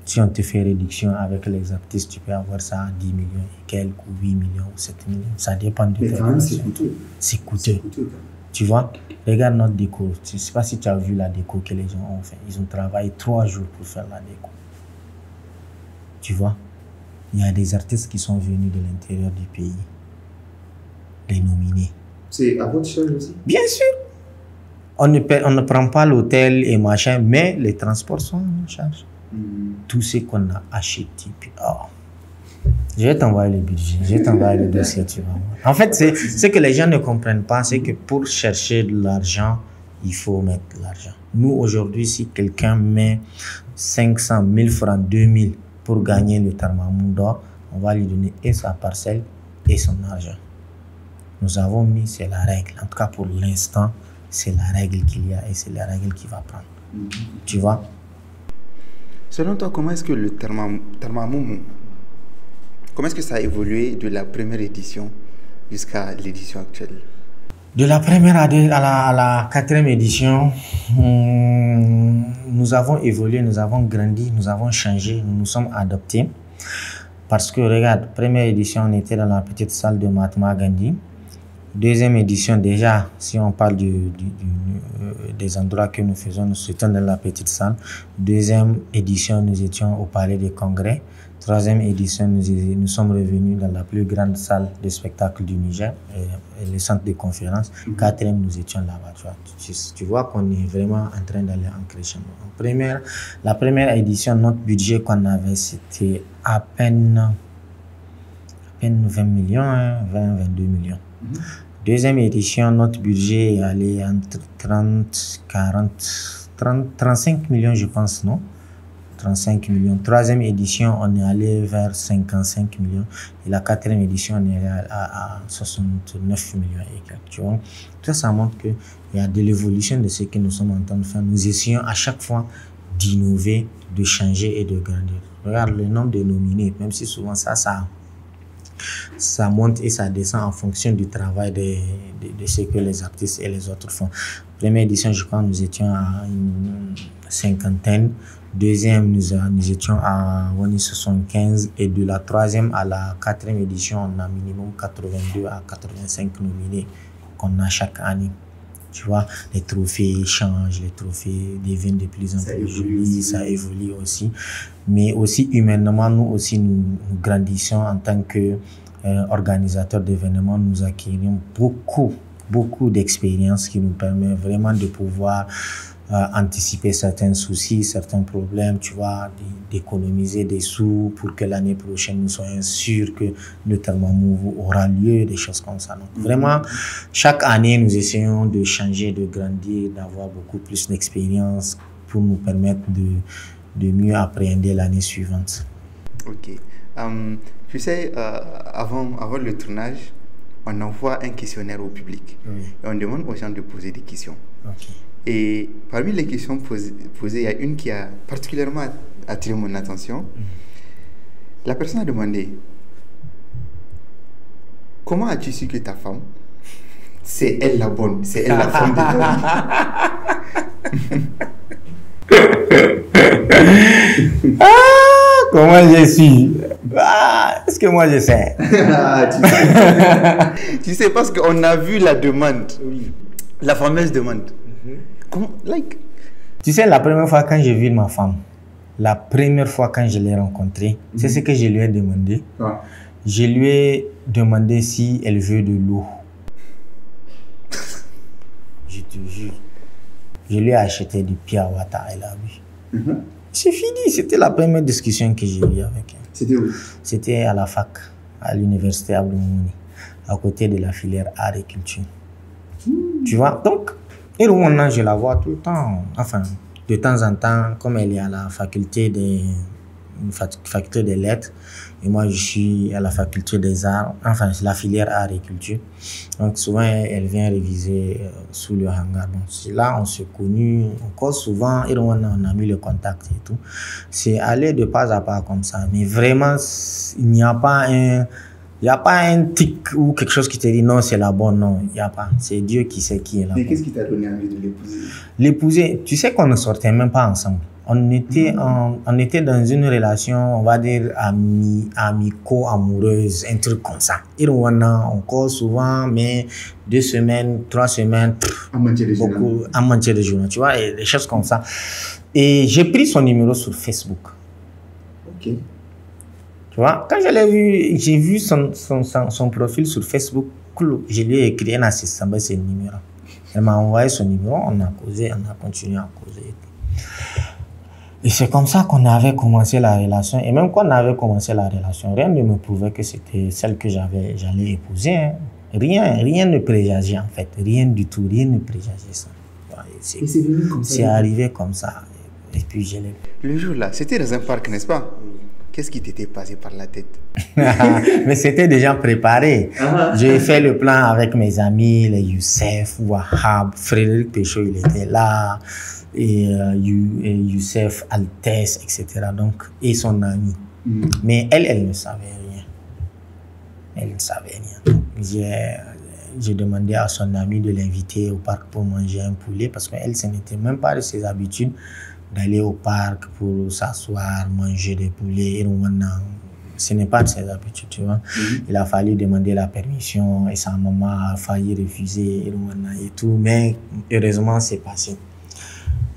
Speaker 2: Si on te fait réduction avec les artistes, tu peux avoir ça à 10 millions et quelques, ou 8 millions, ou 7 millions. Ça dépend de
Speaker 1: mais quand même, c'est coûteux.
Speaker 2: C'est coûteux. Tu vois? Regarde notre déco. Je ne sais pas si tu as vu la déco que les gens ont fait. Ils ont travaillé 3 jours pour faire la déco. Tu vois? Il y a des artistes qui sont venus de l'intérieur du pays. Les nominer.
Speaker 1: C'est à votre charge aussi?
Speaker 2: Bien sûr. On ne prend pas l'hôtel et machin, mais les transports sont en charge. Tout ce qu'on a acheté. Puis, je vais t'envoyer le budget, je vais t'envoyer le dossier, tu vas voir. En fait, ce que les gens ne comprennent pas, c'est que pour chercher de l'argent, il faut mettre de l'argent. Nous, aujourd'hui, si quelqu'un met 500, 1000 francs, 2000 pour gagner le Tarmamou d'or, on va lui donner et sa parcelle et son argent. Nous avons mis, c'est la règle. En tout cas, pour l'instant, c'est la règle qu'il y a et c'est la règle qu'il va prendre. Tu vois?
Speaker 1: Selon toi, comment est-ce que le Tarmamoumou, comment est-ce que ça a évolué de la première édition jusqu'à l'édition actuelle?
Speaker 2: De la première à la quatrième édition, nous avons évolué, nous avons grandi, nous avons changé, nous nous sommes adaptés. Parce que regarde, première édition, on était dans la petite salle de Mahatma Gandhi. Deuxième édition, déjà, si on parle des endroits que nous faisons, nous étions dans la petite salle. Deuxième édition, nous étions au Palais des Congrès. Troisième édition, nous sommes revenus dans la plus grande salle de spectacle du Niger, le centre de conférence. Quatrième, nous étions là-bas. Tu vois qu'on est vraiment en train d'aller en crescendo. La première édition, notre budget qu'on avait, c'était à peine 20 millions, hein, 22 millions. Deuxième édition, notre budget est allé entre 35 millions, je pense, non? 35 millions. Troisième édition, on est allé vers 55 millions. Et la quatrième édition, on est allé à 69 millions et quelques. Tu vois? Tout ça montre qu'il y a de l'évolution de ce que nous sommes en train de faire. Nous essayons à chaque fois d'innover, de changer et de grandir. Regarde le nombre de nominés, même si souvent ça monte et ça descend en fonction du travail de ce que les artistes et les autres font. Première édition, je crois, nous étions à une cinquantaine. Deuxième, nous étions à 75. Et de la troisième à la quatrième édition, on a minimum 82 à 85 nominés qu'on a chaque année. Tu vois, les trophées changent, les trophées deviennent de plus en plus jolis, ça évolue aussi. Mais aussi humainement, nous aussi, nous grandissons en tant qu'organisateurs d'événements. Nous acquérons beaucoup d'expérience qui nous permet vraiment de pouvoir anticiper certains soucis, certains problèmes, tu vois, d'économiser des sous pour que l'année prochaine nous soyons sûrs que le Tarmamoumou aura lieu, des choses comme ça. Donc, vraiment, chaque année, nous essayons de changer, de grandir, d'avoir beaucoup plus d'expérience pour nous permettre de mieux appréhender l'année suivante.
Speaker 1: Ok. Tu sais, avant le tournage, on envoie un questionnaire au public.
Speaker 2: Oui.
Speaker 1: Et on demande aux gens de poser des questions.
Speaker 2: Okay.
Speaker 1: Et parmi les questions posées, il y a une qui a particulièrement attiré mon attention. La personne a demandé: comment as-tu su que ta femme, c'est elle la bonne, c'est elle la femme de ta vie?
Speaker 2: Comment j'ai su? Est-ce que moi je sais?
Speaker 1: Tu sais, parce qu'on a vu la demande, la fameuse demande. Comment,
Speaker 2: Tu sais, la première fois quand j'ai vu ma femme, la première fois quand je l'ai rencontrée, c'est ce que je lui ai demandé. Je lui ai demandé si elle veut de l'eau. Je te jure. Je lui ai acheté du Pia Wata, elle a bu. C'est fini, c'était la première discussion que j'ai eue avec elle.
Speaker 1: C'était où?
Speaker 2: C'était à la fac, à l'université Abdoumouni, à côté de la filière art et culture. Tu vois, donc, et maintenant je la vois tout le temps, enfin, de temps en temps, comme elle est à la faculté des lettres, et moi je suis à la faculté des arts, enfin, c'est la filière art et culture. Donc souvent, elle vient réviser sous le hangar. Bon, là, on s'est connus encore souvent, et on a mis le contact et tout. C'est aller de pas à pas comme ça, mais vraiment, il n'y a pas un tic ou quelque chose qui te dit non, c'est la bonne, non, il n'y a pas. C'est Dieu qui sait qui est la bonne.
Speaker 1: Mais qu'est-ce qui t'a donné envie de l'épouser?
Speaker 2: L'épouser, tu sais qu'on ne sortait même pas ensemble. On était dans une relation, on va dire, amico-amoureuse, un truc comme ça. Et on a encore souvent, mais 2 semaines, 3 semaines,
Speaker 1: à mentir
Speaker 2: de journée, tu vois, et des choses comme ça. Et j'ai pris son numéro sur Facebook.
Speaker 1: Ok.
Speaker 2: Tu vois, quand je l'ai vu, j'ai vu son profil sur Facebook, je lui ai écrit un assistant, c'est le numéro. Elle m'a envoyé son numéro, on a causé, on a continué à causer. Et c'est comme ça qu'on avait commencé la relation. Et même quand on avait commencé la relation, rien ne me prouvait que c'était celle que j'allais épouser. Hein. Rien ne présageait en fait. Rien du tout, rien ne présageait ça.
Speaker 1: Et c'est venu comme ça?
Speaker 2: C'est arrivé comme ça. Et puis je l'ai...
Speaker 1: Le jour-là, c'était dans un parc, n'est-ce pas? Qu'est-ce qui t'était passé par la tête?
Speaker 2: Mais c'était déjà préparé. J'ai fait le plan avec mes amis, les Youssef, Wahab, Frédéric Péchaud, il était là. et Youssef, Altesse, etc. Donc, et son ami. Mais elle ne savait rien. Elle ne savait rien. Donc, j'ai demandé à son ami de l'inviter au parc pour manger un poulet parce qu'elle, ce n'était même pas de ses habitudes d'aller au parc pour s'asseoir, manger des poulets. Ce n'est pas de ses habitudes, tu vois. Il a fallu demander la permission et sa maman a failli refuser et tout. Mais heureusement, c'est passé.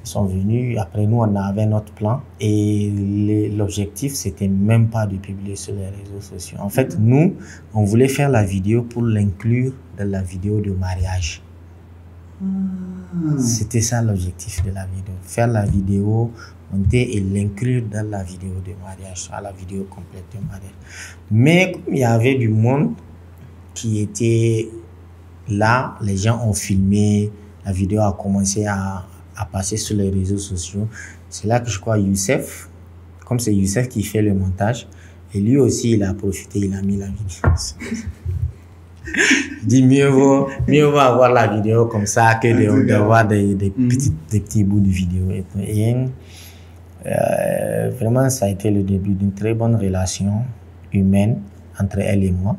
Speaker 2: Ils sont venus. Après, nous, on avait notre plan. Et l'objectif, c'était même pas de publier sur les réseaux sociaux. En fait, nous, on voulait faire la vidéo pour l'inclure dans la vidéo de mariage. C'était ça l'objectif de la vidéo. Faire la vidéo, monter et l'inclure dans la vidéo de mariage, à la vidéo complète de mariage. Mais comme il y avait du monde qui était là, les gens ont filmé, la vidéo a commencé à passer sur les réseaux sociaux. C'est là que je crois Youssef, comme c'est Youssef qui fait le montage, et lui aussi il a profité, il a mis la vidéo. Je dis mieux vaut avoir la vidéo comme ça que d'avoir des petits bouts de vidéo. Et vraiment, ça a été le début d'une très bonne relation humaine entre elle et moi.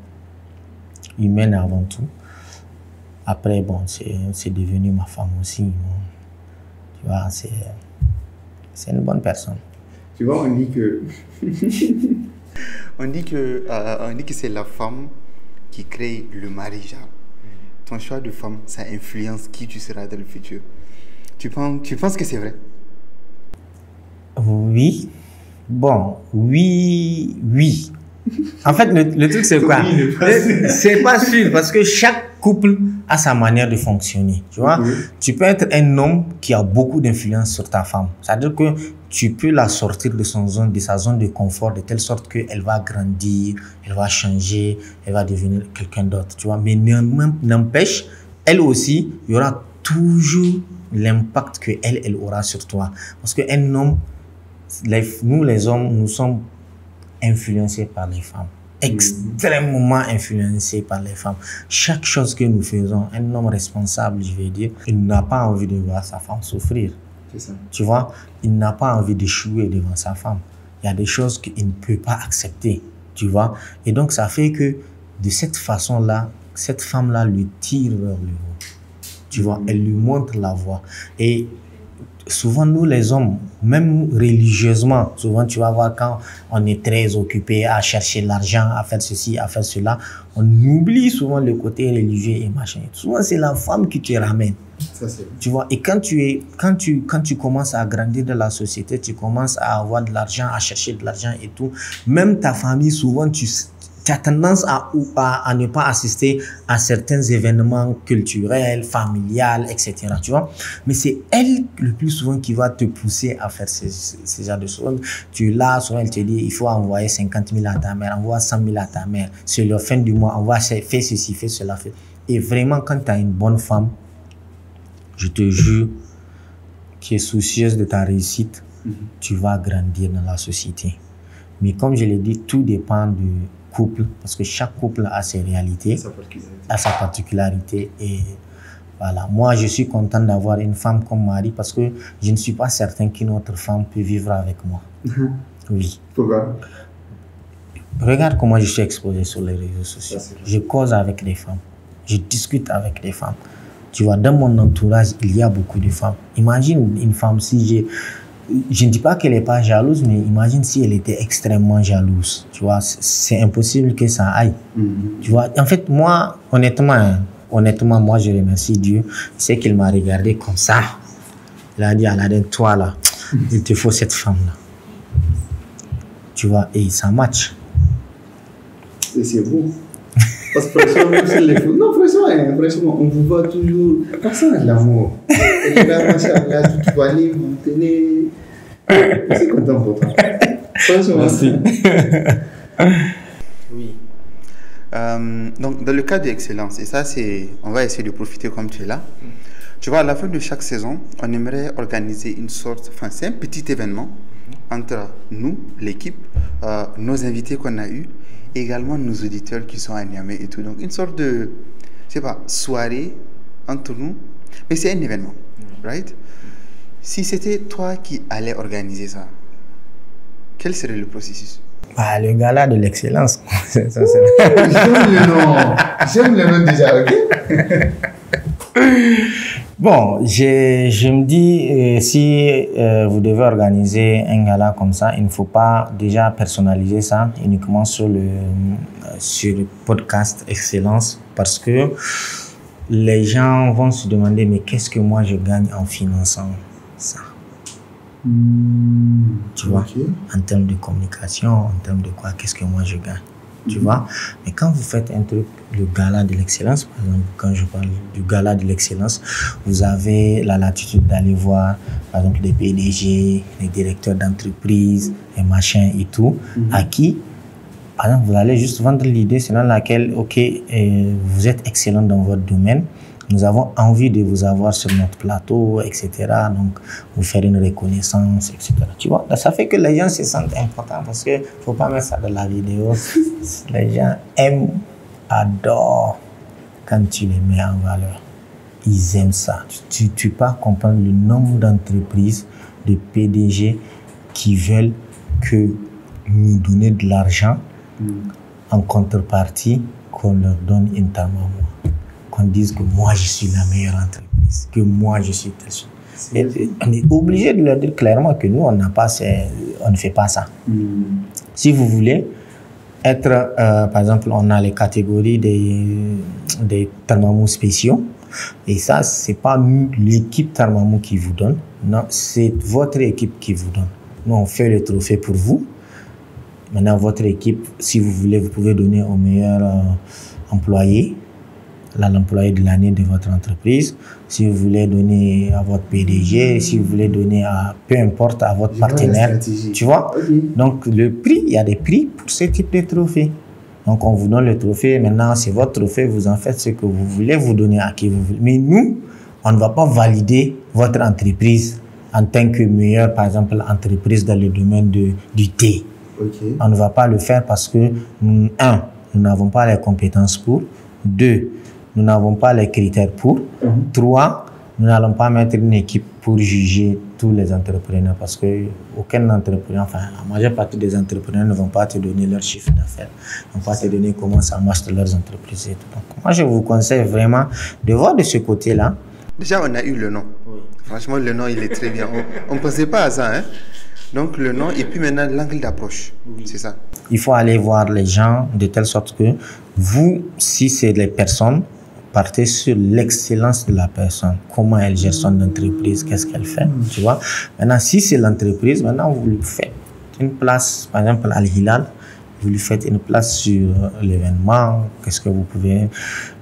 Speaker 2: Humaine avant tout. Après, bon, c'est devenu ma femme aussi. Bon. Tu vois, c'est une bonne personne.
Speaker 1: Tu vois, on dit que on dit que c'est la femme qui crée le mari, genre. Ton choix de femme, ça influence qui tu seras dans le futur. Tu penses que c'est vrai?
Speaker 2: Oui. Bon, oui. En fait, le truc, c'est quoi? C'est pas sûr, parce que chaque couple a sa manière de fonctionner. Tu vois, tu peux être un homme qui a beaucoup d'influence sur ta femme. C'est-à-dire que tu peux la sortir de sa zone de confort de telle sorte qu'elle va grandir, elle va changer, elle va devenir quelqu'un d'autre. Tu vois, mais n'empêche, elle aussi, il y aura toujours l'impact qu'elle aura sur toi. Parce qu'un homme, nous les hommes, nous sommes influencés par les femmes. Extrêmement influencés par les femmes. Chaque chose que nous faisons, un homme responsable, je vais dire, il n'a pas envie de voir sa femme souffrir. Ça. Tu vois, il n'a pas envie d'échouer devant sa femme. Il y a des choses qu'il ne peut pas accepter, tu vois. Et donc, ça fait que de cette façon-là, cette femme-là le tire vers le haut. Tu vois, elle lui montre la voie. Et souvent, nous les hommes, même religieusement, souvent tu vas voir quand on est très occupé à chercher l'argent, à faire ceci, à faire cela, on oublie souvent le côté religieux et machin. Souvent, c'est la femme qui te ramène. Ça, tu vois, et quand tu commences à grandir dans la société, tu commences à avoir de l'argent, à chercher de l'argent et tout, même ta famille, souvent, tu as tendance à ne pas assister à certains événements culturels, familiales, etc. Tu vois? Mais c'est elle, le plus souvent, qui va te pousser à faire ces genres de choses. Tu es là, souvent, elle te dit, il faut envoyer 50 000 à ta mère, envoie 100 000 à ta mère. C'est la fin du mois, fais ceci, fais cela. Fais. Et vraiment, quand tu as une bonne femme, je te jure, qui est soucieuse de ta réussite, tu vas grandir dans la société. Mais comme je l'ai dit, tout dépend du couple, parce que chaque couple a ses réalités, a sa particularité. Et voilà, moi, je suis content d'avoir une femme comme mari parce que je ne suis pas certain qu'une autre femme peut vivre avec moi. Oui.
Speaker 1: Pourquoi?
Speaker 2: Regarde comment je suis exposé sur les réseaux sociaux. Je cause avec des femmes, je discute avec des femmes. Tu vois, dans mon entourage, il y a beaucoup de femmes. Imagine une femme, si je ne dis pas qu'elle n'est pas jalouse, mais imagine si elle était extrêmement jalouse. Tu vois, c'est impossible que ça aille. Tu vois, en fait, moi, honnêtement, moi, je remercie Dieu. C'est qu'il m'a regardé comme ça. Il a dit, Aladin, toi là, il te faut cette femme-là. Tu vois, et ça match.
Speaker 1: Et c'est beau. Parce que franchement, même si les fous. Non, franchement, on vous voit toujours. Personne n'a de l'amour. Et là, machallah, tu vas aller, vous tenez. Je suis content pour toi. Franchement. Merci. Oui. Donc, dans le cas d'excellence, et ça, on va essayer de profiter comme tu es là. Tu vois, à la fin de chaque saison, on aimerait organiser une sorte, enfin, c'est un petit événement entre nous, l'équipe, nos invités qu'on a eus, également nos auditeurs qui sont à Niamey et tout. Donc, une sorte de, je sais pas, soirée entre nous, mais c'est un événement, right? Si c'était toi qui allais organiser ça, quel serait le processus?
Speaker 2: Bah, le gala de l'excellence.
Speaker 1: J'aime le nom. J'aime le nom déjà, ok?
Speaker 2: Bon, je me dis, si vous devez organiser un gala comme ça, il ne faut pas déjà personnaliser ça uniquement sur le podcast Excellence, parce que les gens vont se demander, mais qu'est-ce que moi je gagne en finançant ça? Tu vois, en termes de communication, en termes de quoi, qu'est-ce que moi je gagne? Tu vois, mais quand vous faites un truc, le gala de l'excellence, par exemple, quand je parle du gala de l'excellence, vous avez la latitude d'aller voir, par exemple, des PDG, les directeurs d'entreprise, et machin et tout, à qui, par exemple, vous allez juste vendre l'idée selon laquelle, ok, vous êtes excellent dans votre domaine, nous avons envie de vous avoir sur notre plateau, etc. Donc, vous faire une reconnaissance, etc. Tu vois, ça fait que les gens se sentent importants parce qu'il ne faut pas mettre ça dans la vidéo. Les gens aiment, adorent quand tu les mets en valeur. Ils aiment ça. Tu peux pas comprendre le nombre d'entreprises, de PDG qui veulent que nous donner de l'argent en contrepartie qu'on leur donne une Tarmamouo. Qu'on dise que moi je suis la meilleure entreprise, que moi je suis telle chose. On est obligé de leur dire clairement que nous on n'a pas, on ne fait pas ça. Si vous voulez être, par exemple, on a les catégories des Tarmamouo spéciaux, et ça c'est pas l'équipe Tarmamouo qui vous donne, non, c'est votre équipe qui vous donne. Nous on fait le trophée pour vous. Maintenant votre équipe, si vous voulez, vous pouvez donner au meilleur employé, l'employé de l'année de votre entreprise, si vous voulez donner à votre PDG, si vous voulez donner à, peu importe, à votre partenaire, tu vois. Donc le prix, il y a des prix pour ce type de trophée. Donc on vous donne le trophée, maintenant c'est votre trophée, vous en faites ce que vous voulez, vous donnez à qui vous voulez. Mais nous, on ne va pas valider votre entreprise en tant que meilleure, par exemple, entreprise dans le domaine du thé. On ne va pas le faire parce que, un, nous n'avons pas les compétences pour, deux, nous n'avons pas les critères pour. Trois, nous n'allons pas mettre une équipe pour juger tous les entrepreneurs parce que aucun entrepreneur, enfin la majeure partie des entrepreneurs ne vont pas te donner leur chiffre d'affaires, ne vont pas te donner comment ça marche dans leurs entreprises et tout. Donc moi je vous conseille vraiment de voir de ce côté-là.
Speaker 1: Déjà on a eu le nom. Franchement le nom il est très bien. On ne pensait pas à ça, hein. Donc le nom et puis maintenant l'angle d'approche, c'est ça.
Speaker 2: Il faut aller voir les gens de telle sorte que vous, si c'est les personnes, partez sur l'excellence de la personne, comment elle gère son entreprise, qu'est-ce qu'elle fait, tu vois. Maintenant, si c'est l'entreprise, maintenant vous lui faites une place, par exemple à Al-Hilal, vous lui faites une place sur l'événement, qu'est-ce que vous pouvez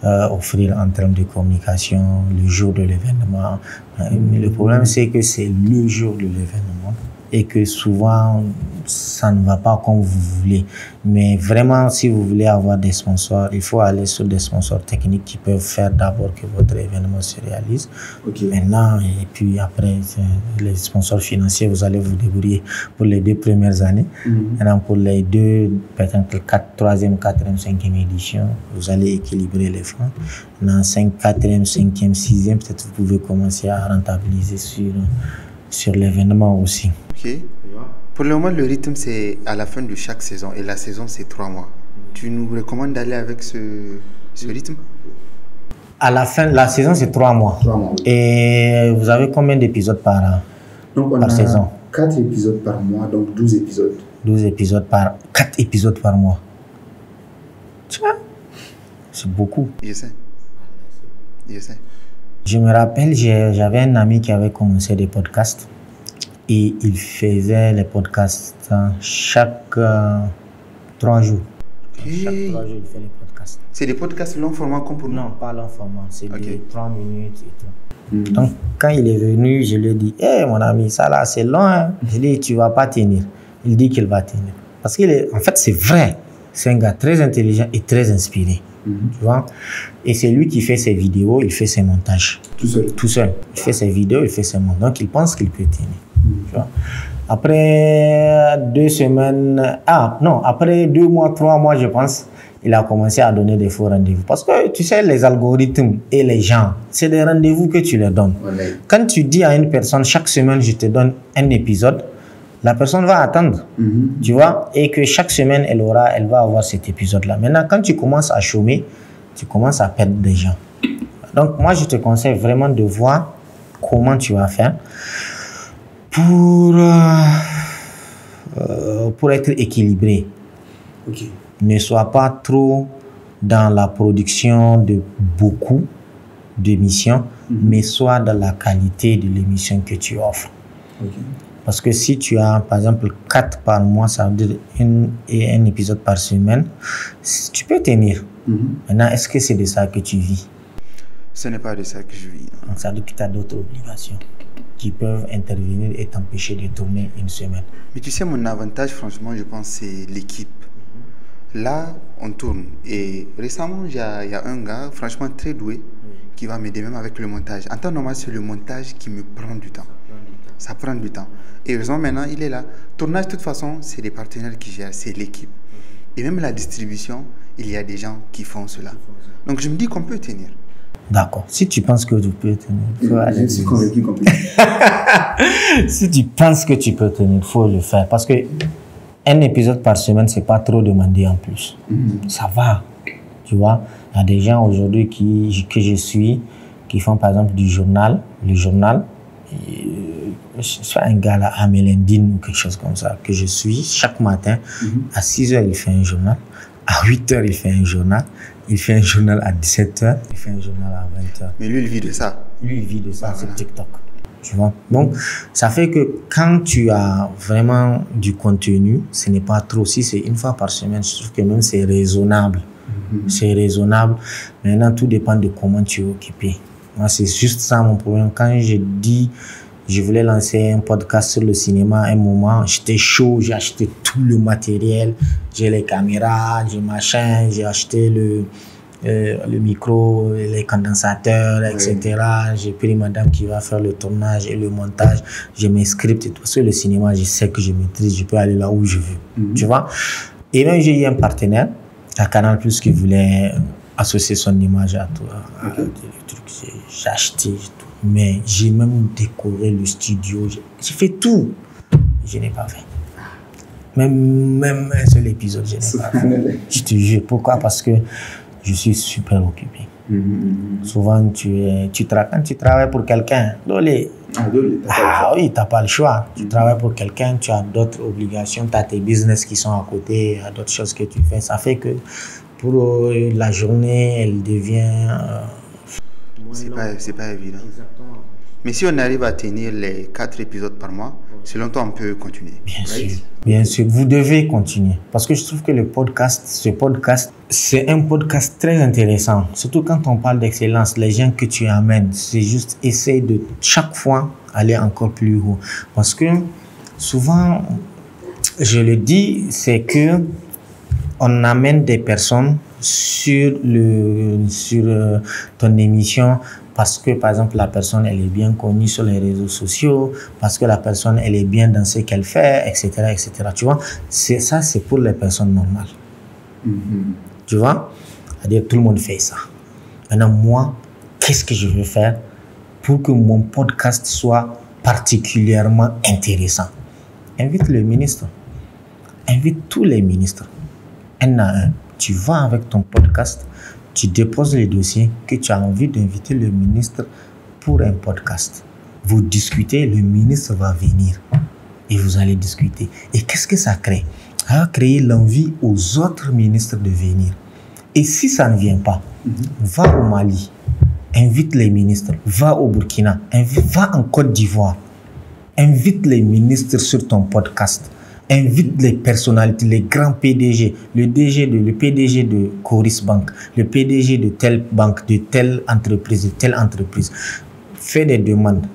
Speaker 2: offrir en termes de communication, le jour de l'événement. Mais le problème, c'est que c'est le jour de l'événement et que souvent, ça ne va pas comme vous voulez. Mais vraiment, si vous voulez avoir des sponsors, il faut aller sur des sponsors techniques qui peuvent faire d'abord que votre événement se réalise. Maintenant, et puis après, les sponsors financiers, vous allez vous débrouiller pour les 2 premières années. Maintenant, pour les 2, peut-être 3e, 4e, 5e édition, vous allez équilibrer les fonds. Dans 5, 4e, 5e, 6e, peut-être vous pouvez commencer à rentabiliser sur l'événement aussi.
Speaker 1: Ok. Pour le moment, le rythme, c'est à la fin de chaque saison. Et la saison, c'est 3 mois. Tu nous recommandes d'aller avec ce rythme?
Speaker 2: À la fin, la saison, c'est 3 mois.
Speaker 1: 3 mois.
Speaker 2: Et vous avez combien d'épisodes par saison?
Speaker 1: 4 épisodes par mois, donc 12 épisodes.
Speaker 2: 12 épisodes 4 épisodes par mois. Tiens, c'est beaucoup.
Speaker 1: Je sais.
Speaker 2: Je me rappelle, j'avais un ami qui avait commencé des podcasts et il faisait les podcasts chaque 3 jours. Chaque 3 jours, il fait les podcasts.
Speaker 1: C'est des podcasts long format comme pour nous?
Speaker 2: Non, pas long format, c'est des 3 minutes et tout. Donc, quand il est venu, je lui ai dit, hey, mon ami, ça là, c'est long. Hein? Je lui ai dit, tu ne vas pas tenir. Il dit qu'il va tenir. Parce qu'en fait, c'est vrai. C'est un gars très intelligent et très inspiré. Tu vois? Et c'est lui qui fait ses vidéos, il fait ses montages. Tout seul. Il fait ses vidéos, il fait ses montages. Donc, il pense qu'il peut tenir. Tu vois? Après 2 semaines, après 2 mois, 3 mois, je pense, il a commencé à donner des faux rendez-vous. Parce que tu sais, les algorithmes et les gens, c'est des rendez-vous que tu leur donnes.
Speaker 1: Ouais.
Speaker 2: Quand tu dis à une personne, chaque semaine, je te donne un épisode, la personne va attendre, tu vois, et que chaque semaine, elle va avoir cet épisode-là. Maintenant, quand tu commences à chômer, tu commences à perdre des gens. Donc, moi, je te conseille vraiment de voir comment tu vas faire pour être équilibré.
Speaker 1: Ok.
Speaker 2: Ne sois pas trop dans la production de beaucoup d'émissions, mais sois dans la qualité de l'émission que tu offres.
Speaker 1: Ok.
Speaker 2: Parce que si tu as, par exemple, 4 par mois, ça veut dire un épisode par semaine, tu peux tenir. Maintenant, est-ce que c'est de ça que tu vis?
Speaker 1: Ce n'est pas de ça que je vis.
Speaker 2: Donc, ça veut dire que tu as d'autres obligations qui peuvent intervenir et t'empêcher de tourner une semaine.
Speaker 1: Mais tu sais, mon avantage, franchement, je pense, c'est l'équipe. Là, on tourne. Et récemment, il y a un gars, franchement, très doué, qui va m'aider même avec le montage. En temps normal, c'est le montage qui me prend du temps. Ça prend du temps. Et heureusement, maintenant, il est là. Tournage, de toute façon, c'est les partenaires qui gèrent, c'est l'équipe. Et même la distribution, il y a des gens qui font cela. Donc, je me dis qu'on peut tenir.
Speaker 2: D'accord. Si tu penses que tu peux tenir,
Speaker 1: Je suis convaincu qu'on peut.
Speaker 2: si tu penses que tu peux tenir, il faut le faire. Parce que un épisode par semaine, c'est pas trop demandé en plus. Ça va. Tu vois, il y a des gens aujourd'hui que je suis, qui font par exemple du journal. Le journal, je suis un gars là, Amélendine ou quelque chose comme ça, que je suis chaque matin. À 6h, il fait un journal. À 8h, il fait un journal. Il fait un journal à 17h. Il fait un journal à 20h.
Speaker 1: Mais lui, il vit de ça.
Speaker 2: Lui, il vit de ça, c'est TikTok. Tu vois? Donc, ça fait que quand tu as vraiment du contenu, ce n'est pas trop. Si c'est une fois par semaine, je trouve que même c'est raisonnable. C'est raisonnable. Maintenant, tout dépend de comment tu es occupé. Moi, c'est juste ça mon problème. Quand je dis, je voulais lancer un podcast sur le cinéma à un moment, j'étais chaud, j'ai acheté tout le matériel. J'ai les caméras, j'ai machin, j'ai acheté le micro, les condensateurs, etc. J'ai pris madame qui va faire le tournage et le montage. J'ai mes scripts et tout. Parce que le cinéma, je sais que je maîtrise, je peux aller là où je veux. Tu vois? Et même, j'ai eu un partenaire, à Canal+, qui voulait associer son image à tout. J'ai acheté tout. Mais j'ai même décoré le studio. J'ai fait tout. Je n'ai pas fait. Même un seul épisode, je n'ai pas fait. Je te jure. Pourquoi? Parce que je suis super occupé. Souvent, quand tu travailles pour quelqu'un, oui, tu n'as pas le choix. Tu travailles pour quelqu'un, tu as d'autres obligations, tu as tes business qui sont à côté, il y a d'autres choses que tu fais. Ça fait que pour la journée, elle devient...
Speaker 1: c'est pas évident. Exactement. Mais si on arrive à tenir les 4 épisodes par mois, selon toi, on peut continuer.
Speaker 2: Bien sûr. Bien sûr, vous devez continuer. Parce que je trouve que ce podcast, c'est un podcast très intéressant. Surtout quand on parle d'excellence, les gens que tu amènes, c'est juste essayer de chaque fois aller encore plus haut. Parce que souvent, je le dis, c'est que on amène des personnes sur ton émission parce que, par exemple, la personne, elle est bien connue sur les réseaux sociaux, parce que la personne, elle est bien dans ce qu'elle fait, etc., etc. Tu vois, ça, c'est pour les personnes normales. Tu vois? C'est-à-dire, tout le monde fait ça. Maintenant, moi, qu'est-ce que je veux faire pour que mon podcast soit particulièrement intéressant? Invite le ministre. Invite tous les ministres. Un à un. Tu vas avec ton podcast, tu déposes les dossiers que tu as envie d'inviter le ministre pour un podcast. Vous discutez, le ministre va venir et vous allez discuter. Et qu'est-ce que ça crée? Ça va créer l'envie aux autres ministres de venir. Et si ça ne vient pas, va au Mali, invite les ministres, va au Burkina, va en Côte d'Ivoire, invite les ministres sur ton podcast. Invite les personnalités, les grands PDG, le PDG de Coris Bank, le PDG de telle banque, de telle entreprise. Fais des demandes.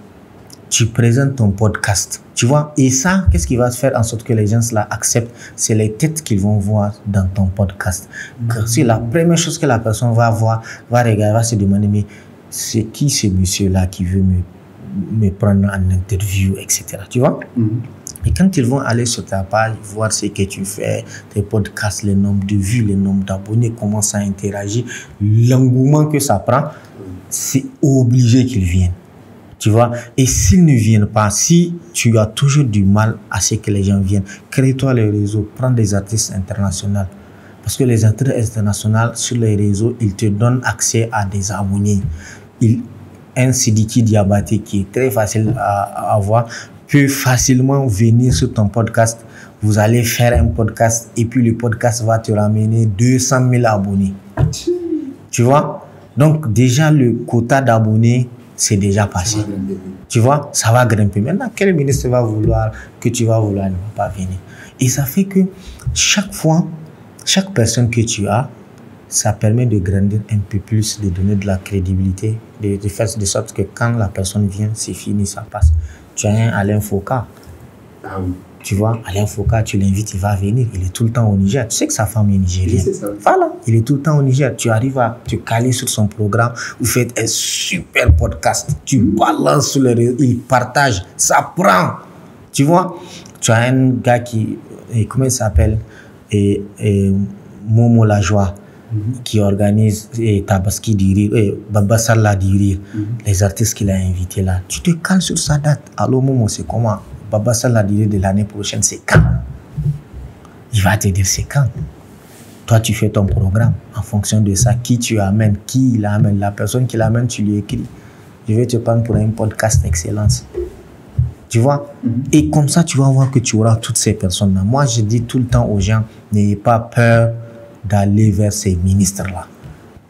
Speaker 2: Tu présentes ton podcast. Tu vois, et ça, qu'est-ce qui va faire en sorte que les gens là acceptent? C'est les têtes qu'ils vont voir dans ton podcast. C'est la première chose que la personne va voir, va regarder, va se demander, mais c'est qui ce monsieur-là qui veut me prendre en interview, etc. Tu vois? Et quand ils vont aller sur ta page, voir ce que tu fais, tes podcasts, le nombre de vues, le nombre d'abonnés, comment ça interagit, l'engouement que ça prend, c'est obligé qu'ils viennent. Tu vois? Et s'ils ne viennent pas, si tu as toujours du mal à ce que les gens viennent, crée-toi les réseaux, prends des artistes internationaux. Parce que les artistes internationaux, sur les réseaux, ils te donnent accès à des abonnés. Un Sidiki Diabaté qui est très facile à avoir peut facilement venir sur ton podcast. Vous allez faire un podcast et puis le podcast va te ramener 200 000 abonnés. Tu vois? Donc déjà le quota d'abonnés, c'est déjà passé. Tu vois? Ça va grimper. Maintenant, quel ministre va vouloir que tu vas vouloir, ne va pas venir. Et ça fait que chaque fois, chaque personne que tu as, ça permet de grandir un peu plus, de donner de la crédibilité, de faire de sorte que quand la personne vient, c'est fini, ça passe. Tu as un Alain Foucault.
Speaker 1: Ah oui.
Speaker 2: Tu vois, Alain Foucault, tu l'invites, il va venir. Il est tout le temps au Niger. Tu sais que sa femme est nigérienne. Voilà, il est tout le temps au Niger. Tu arrives à te caler sur son programme. Vous faites un super podcast. Tu balances sur les réseaux. Il partage. Ça prend. Tu vois, tu as un gars qui, comment il s'appelle, Momo La Joie, qui organise Tabaski Diri, Baba Sallah Diri, les artistes qu'il a invités là. Tu te cales sur sa date. Allô Momo, c'est comment? Baba Sallah Diri de l'année prochaine, c'est quand? Il va te dire c'est quand. Toi, tu fais ton programme en fonction de ça. Qui tu amènes, qui il amène, la personne qui l'amène, tu lui écris. Je vais te prendre pour un podcast d'excellence. Tu vois? Et comme ça, tu vas voir que tu auras toutes ces personnes-là. Moi, je dis tout le temps aux gens, n'ayez pas peur d'aller vers ces ministres-là.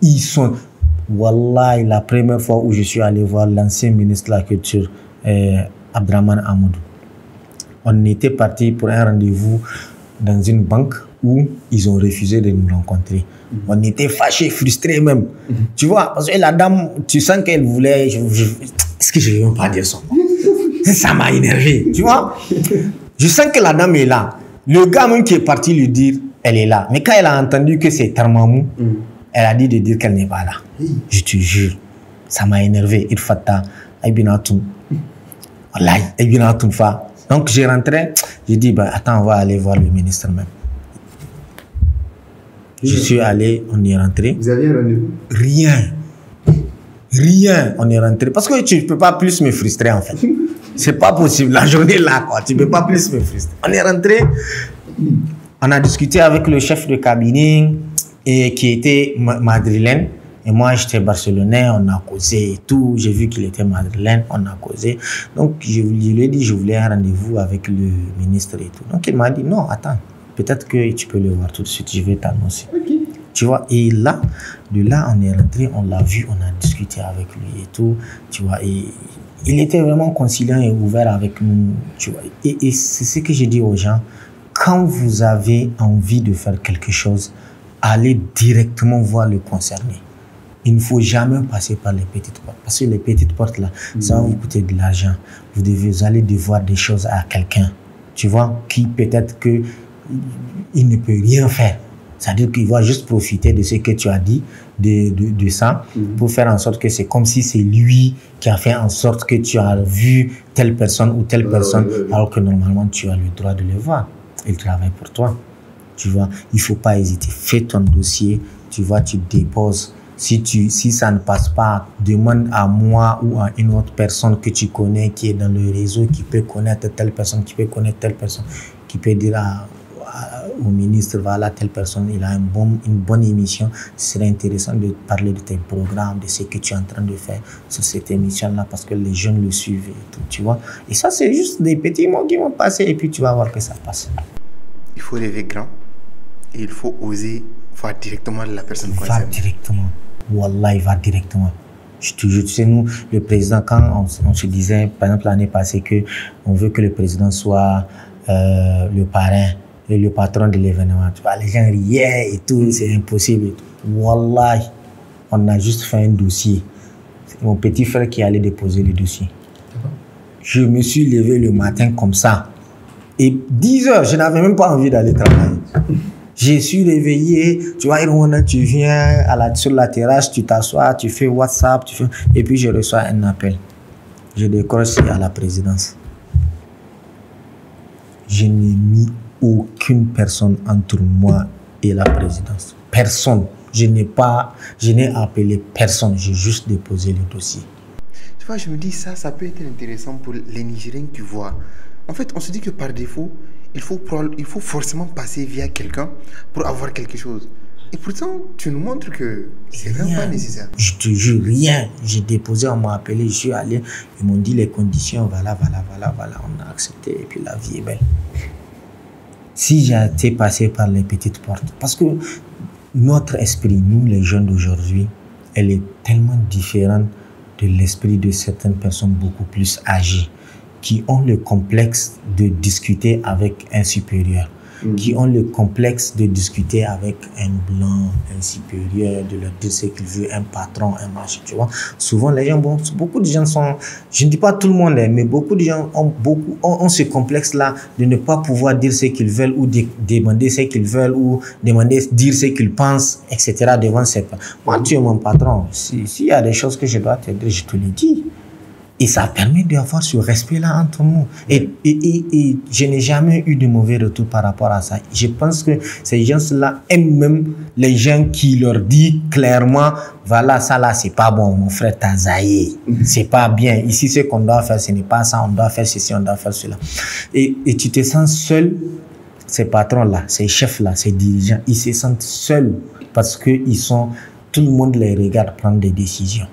Speaker 2: Ils sont... Wallah, la première fois où je suis allé voir l'ancien ministre de la Culture, Abdraman Amadou, on était parti pour un rendez-vous dans une banque où ils ont refusé de nous rencontrer. On était fâchés, frustrés même. Tu vois, parce que la dame, tu sens qu'elle voulait... Est-ce que je ne vais pas dire son nom? Ça m'a énervé, tu vois. Je sens que la dame est là. Le gars même qui est parti lui dire, elle est là. Mais quand elle a entendu que c'est Tarmamou, elle a dit de dire qu'elle n'est pas là. Je te jure, ça m'a énervé. Il fata, aïbinatum. Wallahi, aïbinatum fa. Donc j'ai rentré, j'ai dit, bah, attends, on va aller voir le ministre même. Je suis allé, on est rentré.
Speaker 1: Vous aviez un rendez-vous?
Speaker 2: Rien, on est rentré. Parce que tu ne peux pas plus me frustrer en fait. C'est pas possible, la journée là, quoi. Tu ne peux pas plus me frustrer. On est rentré, on a discuté avec le chef de cabinet qui était madrilène. Et moi, j'étais barcelonais, on a causé et tout. J'ai vu qu'il était madrilène, on a causé. Donc, je lui ai dit, je voulais un rendez-vous avec le ministre et tout. Donc, il m'a dit, non, attends, peut-être que tu peux le voir tout de suite, je vais t'annoncer. Okay. Tu vois, et là, de là, on est rentré, on l'a vu, on a discuté avec lui et tout. Tu vois, et il était vraiment conciliant et ouvert avec nous. Tu vois, et c'est ce que j'ai dit aux gens. Quand vous avez envie de faire quelque chose, allez directement voir le concerné. Il ne faut jamais passer par les petites portes. Parce que les petites portes, là, ça va vous coûter de l'argent. Vous allez devoir des choses à quelqu'un, tu vois, qui peut-être que il ne peut rien faire. C'est-à-dire qu'il va juste profiter de ce que tu as dit, de ça, pour faire en sorte que c'est comme si c'est lui qui a fait en sorte que tu as vu telle personne ou telle personne, alors que normalement, tu as le droit de le voir. Il travaille pour toi. Tu vois, il ne faut pas hésiter. Fais ton dossier, tu vois, tu déposes. Si ça ne passe pas, demande à moi ou à une autre personne que tu connais qui est dans le réseau, qui peut connaître telle personne, qui peut connaître telle personne, qui peut dire au ministre, voilà, telle personne, il a une bonne émission. Ce serait intéressant de parler de tes programmes, de ce que tu es en train de faire sur cette émission-là, parce que les jeunes le suivent et tout, tu vois. Et ça, c'est juste des petits mots qui vont passer et puis tu vas voir que ça passe.
Speaker 3: Il faut rêver grand et il faut oser voir directement la personne concernée. Va
Speaker 2: directement. Wallah, il va directement. Je te jure, tu sais, nous, le président, quand on se disait, par exemple, l'année passée, qu'on veut que le président soit le parrain et le patron de l'événement, tu vois, les gens riaient et tout, c'est impossible. Wallah, on a juste fait un dossier. C'est mon petit frère qui allait déposer le dossier. Je me suis levé le matin comme ça. Et 10 heures, je n'avais même pas envie d'aller travailler. Je suis réveillé, tu vois, tu viens sur la terrasse, tu t'assois, tu fais WhatsApp, et puis je reçois un appel. Je décroche à la présidence. je n'ai mis aucune personne entre moi et la présidence. Personne. Je n'ai appelé personne. J'ai juste déposé le dossier.
Speaker 1: Tu vois, je me dis ça peut être intéressant pour les Nigériens qui voient. En fait, on se dit que par défaut, il faut forcément passer via quelqu'un pour avoir quelque chose. Et pourtant, tu nous montres que c'est vraiment pas nécessaire.
Speaker 2: Je te jure, rien. J'ai déposé, on m'a appelé, je suis allé. Ils m'ont dit les conditions, voilà. On a accepté et puis la vie est belle. Si j'ai été passé par les petites portes, parce que notre esprit, nous les jeunes d'aujourd'hui, elle est tellement différente de l'esprit de certaines personnes beaucoup plus âgées, qui ont le complexe de discuter avec un supérieur, qui ont le complexe de discuter avec un blanc, un supérieur, de leur dire ce qu'il veut, un patron, un machin, tu vois. Souvent, les gens, beaucoup de gens sont, je ne dis pas tout le monde, mais beaucoup de gens ont ce complexe-là de ne pas pouvoir dire ce qu'ils veulent ou demander ce qu'ils veulent ou dire ce qu'ils pensent, etc. devant ses parents. Moi, tu es mon patron. S'il y a des choses que je dois te dire, je te le dis. Et ça permet d'avoir ce respect-là entre nous. Et je n'ai jamais eu de mauvais retour par rapport à ça. Je pense que ces gens-là aiment même les gens qui leur disent clairement, voilà, ça là, c'est pas bon, mon frère, t'as zaïe. C'est pas bien. Ici, ce qu'on doit faire, ce n'est pas ça. On doit faire ceci, on doit faire cela. Et tu te sens seul. Ces patrons-là, ces chefs-là, ces dirigeants, ils se sentent seuls parce que tout le monde les regarde prendre des décisions.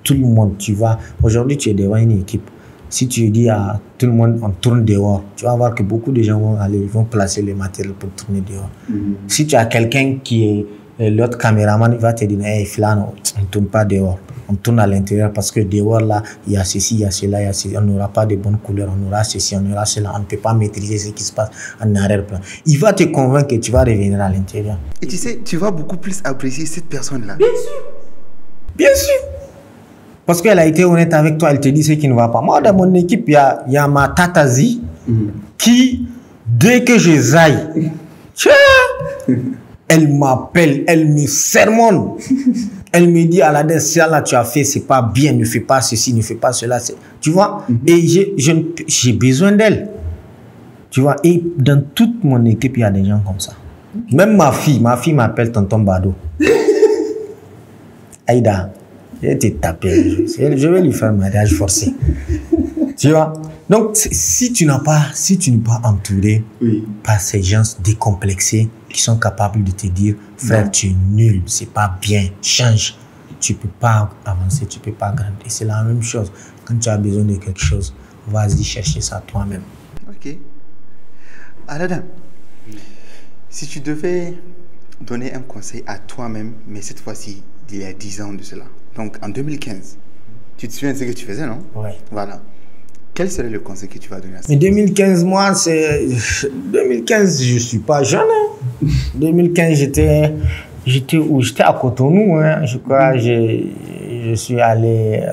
Speaker 2: Tout le monde, tu vois, aujourd'hui tu es devant une équipe. Si tu dis à tout le monde, on tourne dehors, tu vas voir que beaucoup de gens vont placer le matériel pour tourner dehors. Si tu as quelqu'un qui est l'autre caméraman, il va te dire, hey, Filano, on ne tourne pas dehors, on tourne à l'intérieur parce que dehors là, il y a ceci, il y a cela, il y a ceci, on n'aura pas de bonnes couleurs, on aura ceci, on aura cela, on ne peut pas maîtriser ce qui se passe en arrière-plan. Il va te convaincre que tu vas revenir à l'intérieur.
Speaker 1: Et tu sais, tu vas beaucoup plus apprécier cette personne-là.
Speaker 2: Bien sûr. Bien sûr. Parce qu'elle a été honnête avec toi, elle te dit ce qui ne va pas. Moi, dans mon équipe, il y a ma Tatazi qui, dès que je zaille, elle m'appelle, elle me sermonne. Elle me dit, Aladin, ça là, tu as fait, c'est pas bien, ne fais pas ceci, ne fais pas cela. Tu vois, et j'ai besoin d'elle. Tu vois, et dans toute mon équipe, il y a des gens comme ça. Même ma fille m'appelle Tonton Bado. Aïda. Je vais te taper. Je vais lui faire un mariage forcé. Tu vois? Donc, si tu n'es pas entouré par ces gens décomplexés qui sont capables de te dire, frère, tu es nul, c'est pas bien, change. Tu peux pas avancer, tu peux pas grandir. C'est la même chose. Quand tu as besoin de quelque chose, vas-y chercher ça toi-même.
Speaker 1: Ok. Aladin, si tu devais donner un conseil à toi-même, mais cette fois-ci, d'il y a 10 ans de cela. Donc, en 2015, tu te souviens de ce que tu faisais, non? Oui. Voilà. Quel serait le conseil que tu vas donner à ça?
Speaker 2: Mais 2015, moi, c'est... 2015, je ne suis pas jeune. Hein. 2015, j'étais où? J'étais à Cotonou. Hein. Je crois je suis allé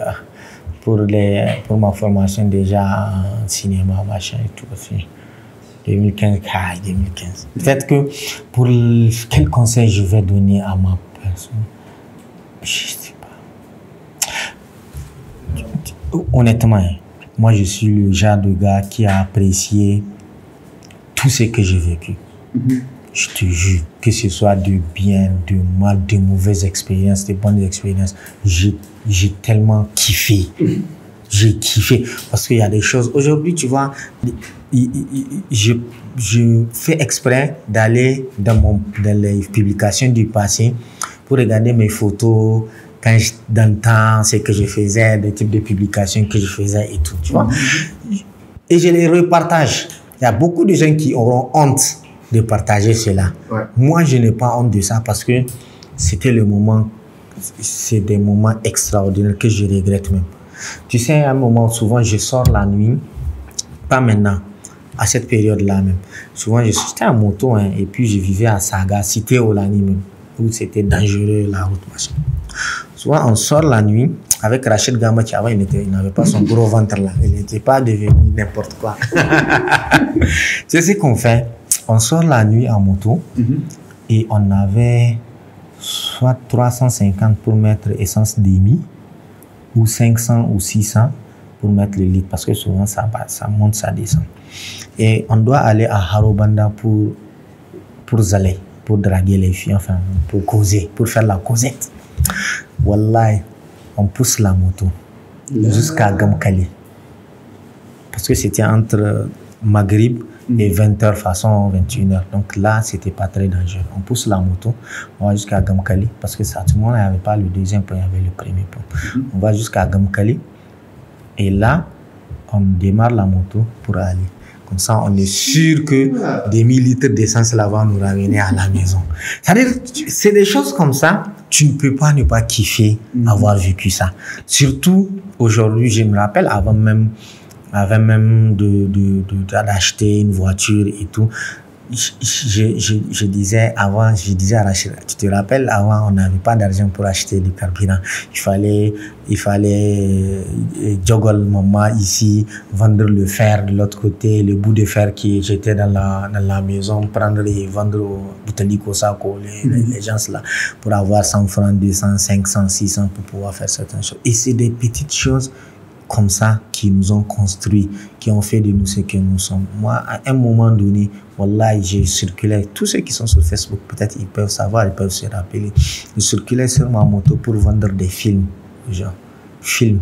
Speaker 2: pour ma formation déjà en cinéma, machin et tout aussi. 2015, 2015. Peut-être que pour quel conseil je vais donner à ma personne? Je sais pas. Honnêtement, moi je suis le genre de gars qui a apprécié tout ce que j'ai vécu. Je te jure, que ce soit de bien, de mal, de mauvaises expériences, de bonnes expériences, j'ai tellement kiffé. J'ai kiffé parce qu'il y a des choses. Aujourd'hui, tu vois, je fais exprès d'aller dans les publications du passé pour regarder mes photos, dans le temps, ce que je faisais, des types de publications que je faisais et tout, tu vois. Et je les repartage. Il y a beaucoup de gens qui auront honte de partager cela. Ouais. Moi, je n'ai pas honte de ça parce que c'est des moments extraordinaires que je regrette même. Tu sais, à un moment, souvent, je sors la nuit, pas maintenant, à cette période-là même. Souvent, j'étais en moto, hein, et puis je vivais à Saga, cité Olani même, où c'était dangereux, la route, machin. Souvent, on sort la nuit avec Rachid Gamba qui avant, il n'avait pas son gros ventre là. Il n'était pas devenu n'importe quoi. C'est ce qu'on fait. On sort la nuit en moto et on avait soit 350 pour mettre essence demi ou 500 ou 600 pour mettre le litre parce que souvent ça monte, ça descend. Et on doit aller à Harobanda pour Zalé, pour draguer les filles, enfin pour causer, pour faire la causette. Wallahi, on pousse la moto jusqu'à Gamkali. Parce que c'était entre Maghrib et 20h façon 21h. Donc là, c'était pas très dangereux. On pousse la moto, on va jusqu'à Gamkali parce que ça, tout le monde n'avait pas le deuxième point, il y avait le premier point. On va jusqu'à Gamkali et là, on démarre la moto pour aller. Comme ça, on est sûr que des 1000 litres d'essence là vont nous ramener à la maison. C'est-à-dire, c'est des choses comme ça, tu ne peux pas ne pas kiffer avoir vécu ça. Surtout aujourd'hui, je me rappelle avant même d'acheter une voiture et tout, je disais à Rachid, tu te rappelles, avant on n'avait pas d'argent pour acheter du carburant. Il fallait joggle maman ici, vendre le fer de l'autre côté, le bout de fer qui j'étais dans la maison, prendre et vendre au Bouteliko Sako, les gens là, pour avoir 100 francs, 200, 500, 600 pour pouvoir faire certaines choses. Et c'est des petites choses comme ça qui nous ont construit, qui ont fait de nous ce que nous sommes. Moi, à un moment donné, wallahi, j'ai circulé. Tous ceux qui sont sur Facebook, peut-être ils peuvent savoir, ils peuvent se rappeler. Je circulais sur ma moto pour vendre des films. Genre, films.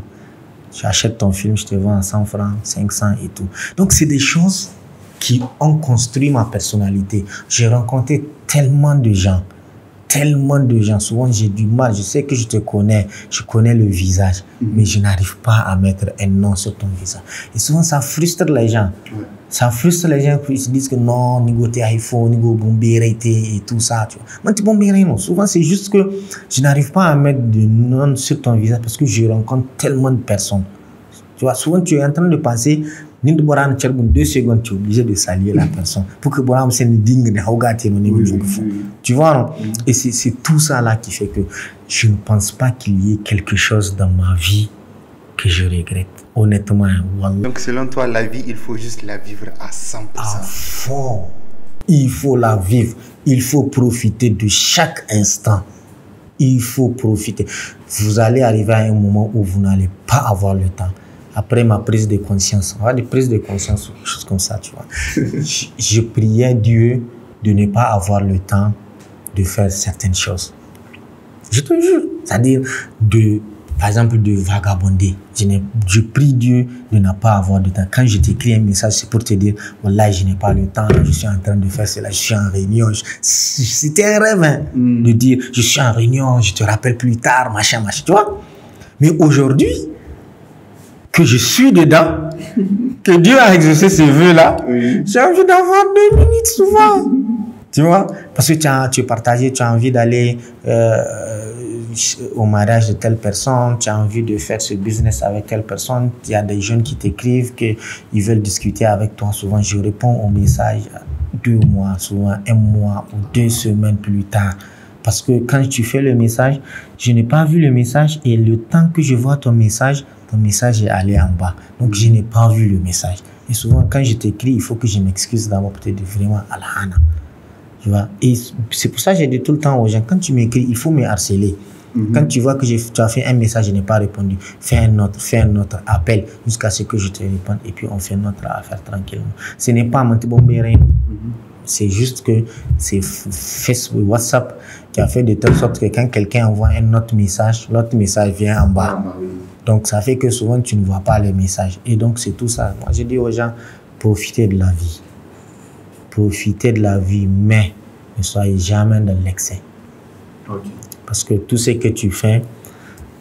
Speaker 2: J'achète ton film, je te vends à 100 francs, 500 et tout. Donc, c'est des choses qui ont construit ma personnalité. J'ai rencontré tellement de gens. Souvent j'ai du mal, je sais que je te connais, je connais le visage, mais je n'arrive pas à mettre un nom sur ton visage. Et souvent ça frustre les gens. Ça frustre les gens qui se disent que non, nigo te iPhone, nigo bombéré et tout ça. Tu vois. Moi, tu bombéré, non. Souvent c'est juste que je n'arrive pas à mettre de nom sur ton visage parce que je rencontre tellement de personnes. Tu vois, souvent tu es en train de penser, 2 secondes, tu es obligé de saluer la personne pour que Boram se digne de Haugati. Tu vois, non? Et c'est tout ça là qui fait que je ne pense pas qu'il y ait quelque chose dans ma vie que je regrette. Honnêtement, wallah.
Speaker 1: Donc, selon toi, la vie, il faut juste la vivre à 100%.
Speaker 2: À fond. Il faut la vivre. Il faut profiter de chaque instant. Il faut profiter. Vous allez arriver à un moment où vous n'allez pas avoir le temps. Après ma prise de conscience, on va des prises de conscience ou quelque chose comme ça, tu vois. Je priais Dieu de ne pas avoir le temps de faire certaines choses. Je te jure. C'est-à-dire, par exemple, de vagabonder. Je prie Dieu de ne pas avoir de temps. Quand je t'écris un message, c'est pour te dire, voilà, je n'ai pas le temps, je suis en train de faire cela, je suis en réunion. C'était un rêve, hein, de dire, je suis en réunion, je te rappelle plus tard, machin, tu vois. Mais aujourd'hui, que je suis dedans, que Dieu a exaucé ce vœu-là, j'ai envie d'avoir 2 minutes souvent. Tu vois? Parce que tu es partagé, tu as envie d'aller au mariage de telle personne, tu as envie de faire ce business avec telle personne, il y a des jeunes qui t'écrivent qu'ils veulent discuter avec toi. Souvent, je réponds au message 2 mois, souvent 1 mois ou 2 semaines plus tard. Parce que quand tu fais le message, je n'ai pas vu le message et le temps que je vois ton message est allé en bas. Donc, je n'ai pas vu le message. Et souvent, quand je t'écris, il faut que je m'excuse d'abord peut-être vraiment à la hana. Tu vois? Et c'est pour ça que j'ai dit tout le temps aux gens, quand tu m'écris, il faut me harceler. Quand tu vois que tu as fait un message, je n'ai pas répondu, fais un autre appel jusqu'à ce que je te réponde et puis on fait notre affaire tranquillement. Ce n'est pas mon bombéré. C'est juste que c'est Facebook, WhatsApp qui a fait de telle sorte que quand quelqu'un envoie un autre message, l'autre message vient en bas. Donc, ça fait que souvent, tu ne vois pas les messages. Et donc, c'est tout ça. Moi, je dis aux gens, profitez de la vie. Profitez de la vie, mais ne soyez jamais dans l'excès. Parce que tout ce que tu fais,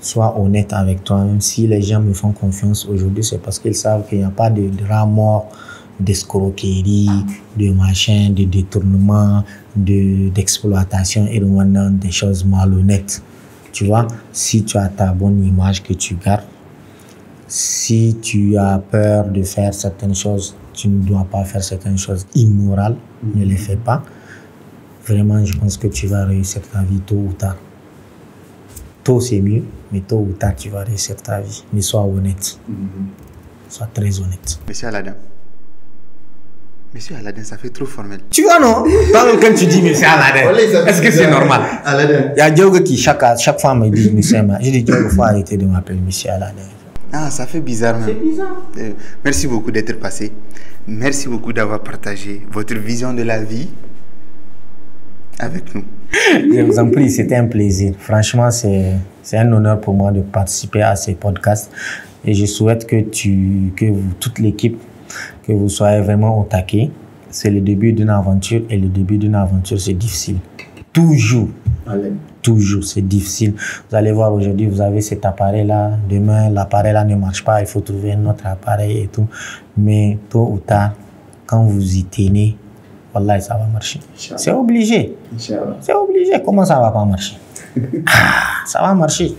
Speaker 2: sois honnête avec toi-même. Si les gens me font confiance aujourd'hui, c'est parce qu'ils savent qu'il n'y a pas de drap mort, d'escroquerie, de machin, de détournement, d'exploitation et des choses malhonnêtes. Tu vois, si tu as ta bonne image que tu gardes, si tu as peur de faire certaines choses, tu ne dois pas faire certaines choses immorales, ne les fais pas. Vraiment, je pense que tu vas réussir ta vie tôt ou tard. Tôt, c'est mieux, mais tôt ou tard, tu vas réussir ta vie. Mais sois honnête. Sois très honnête.
Speaker 1: Monsieur Aladin. Monsieur Aladin, ça fait trop formel.
Speaker 2: Tu vois, non? Quand tu dis Monsieur Aladin, est-ce que c'est normal? Il y a Diogo qui, chaque fois, me dit Monsieur Aladin. Je dis Diogo, il faut arrêter de m'appeler Monsieur Aladin.
Speaker 1: Ah, ça fait bizarre même.
Speaker 2: C'est bizarre.
Speaker 1: Merci beaucoup d'être passé. Merci beaucoup d'avoir partagé votre vision de la vie avec nous.
Speaker 2: Je vous en prie, c'était un plaisir. Franchement, c'est un honneur pour moi de participer à ces podcasts. Et je souhaite que vous, toute l'équipe, que vous soyez vraiment au taquet. C'est le début d'une aventure et le début d'une aventure, c'est difficile. Toujours. Allez. Toujours, c'est difficile. Vous allez voir, aujourd'hui, vous avez cet appareil-là. Demain, l'appareil-là ne marche pas. Il faut trouver un autre appareil et tout. Mais tôt ou tard, quand vous y tenez, Wallah, ça va marcher. C'est obligé. C'est obligé. Comment ça va pas marcher? Ça va marcher.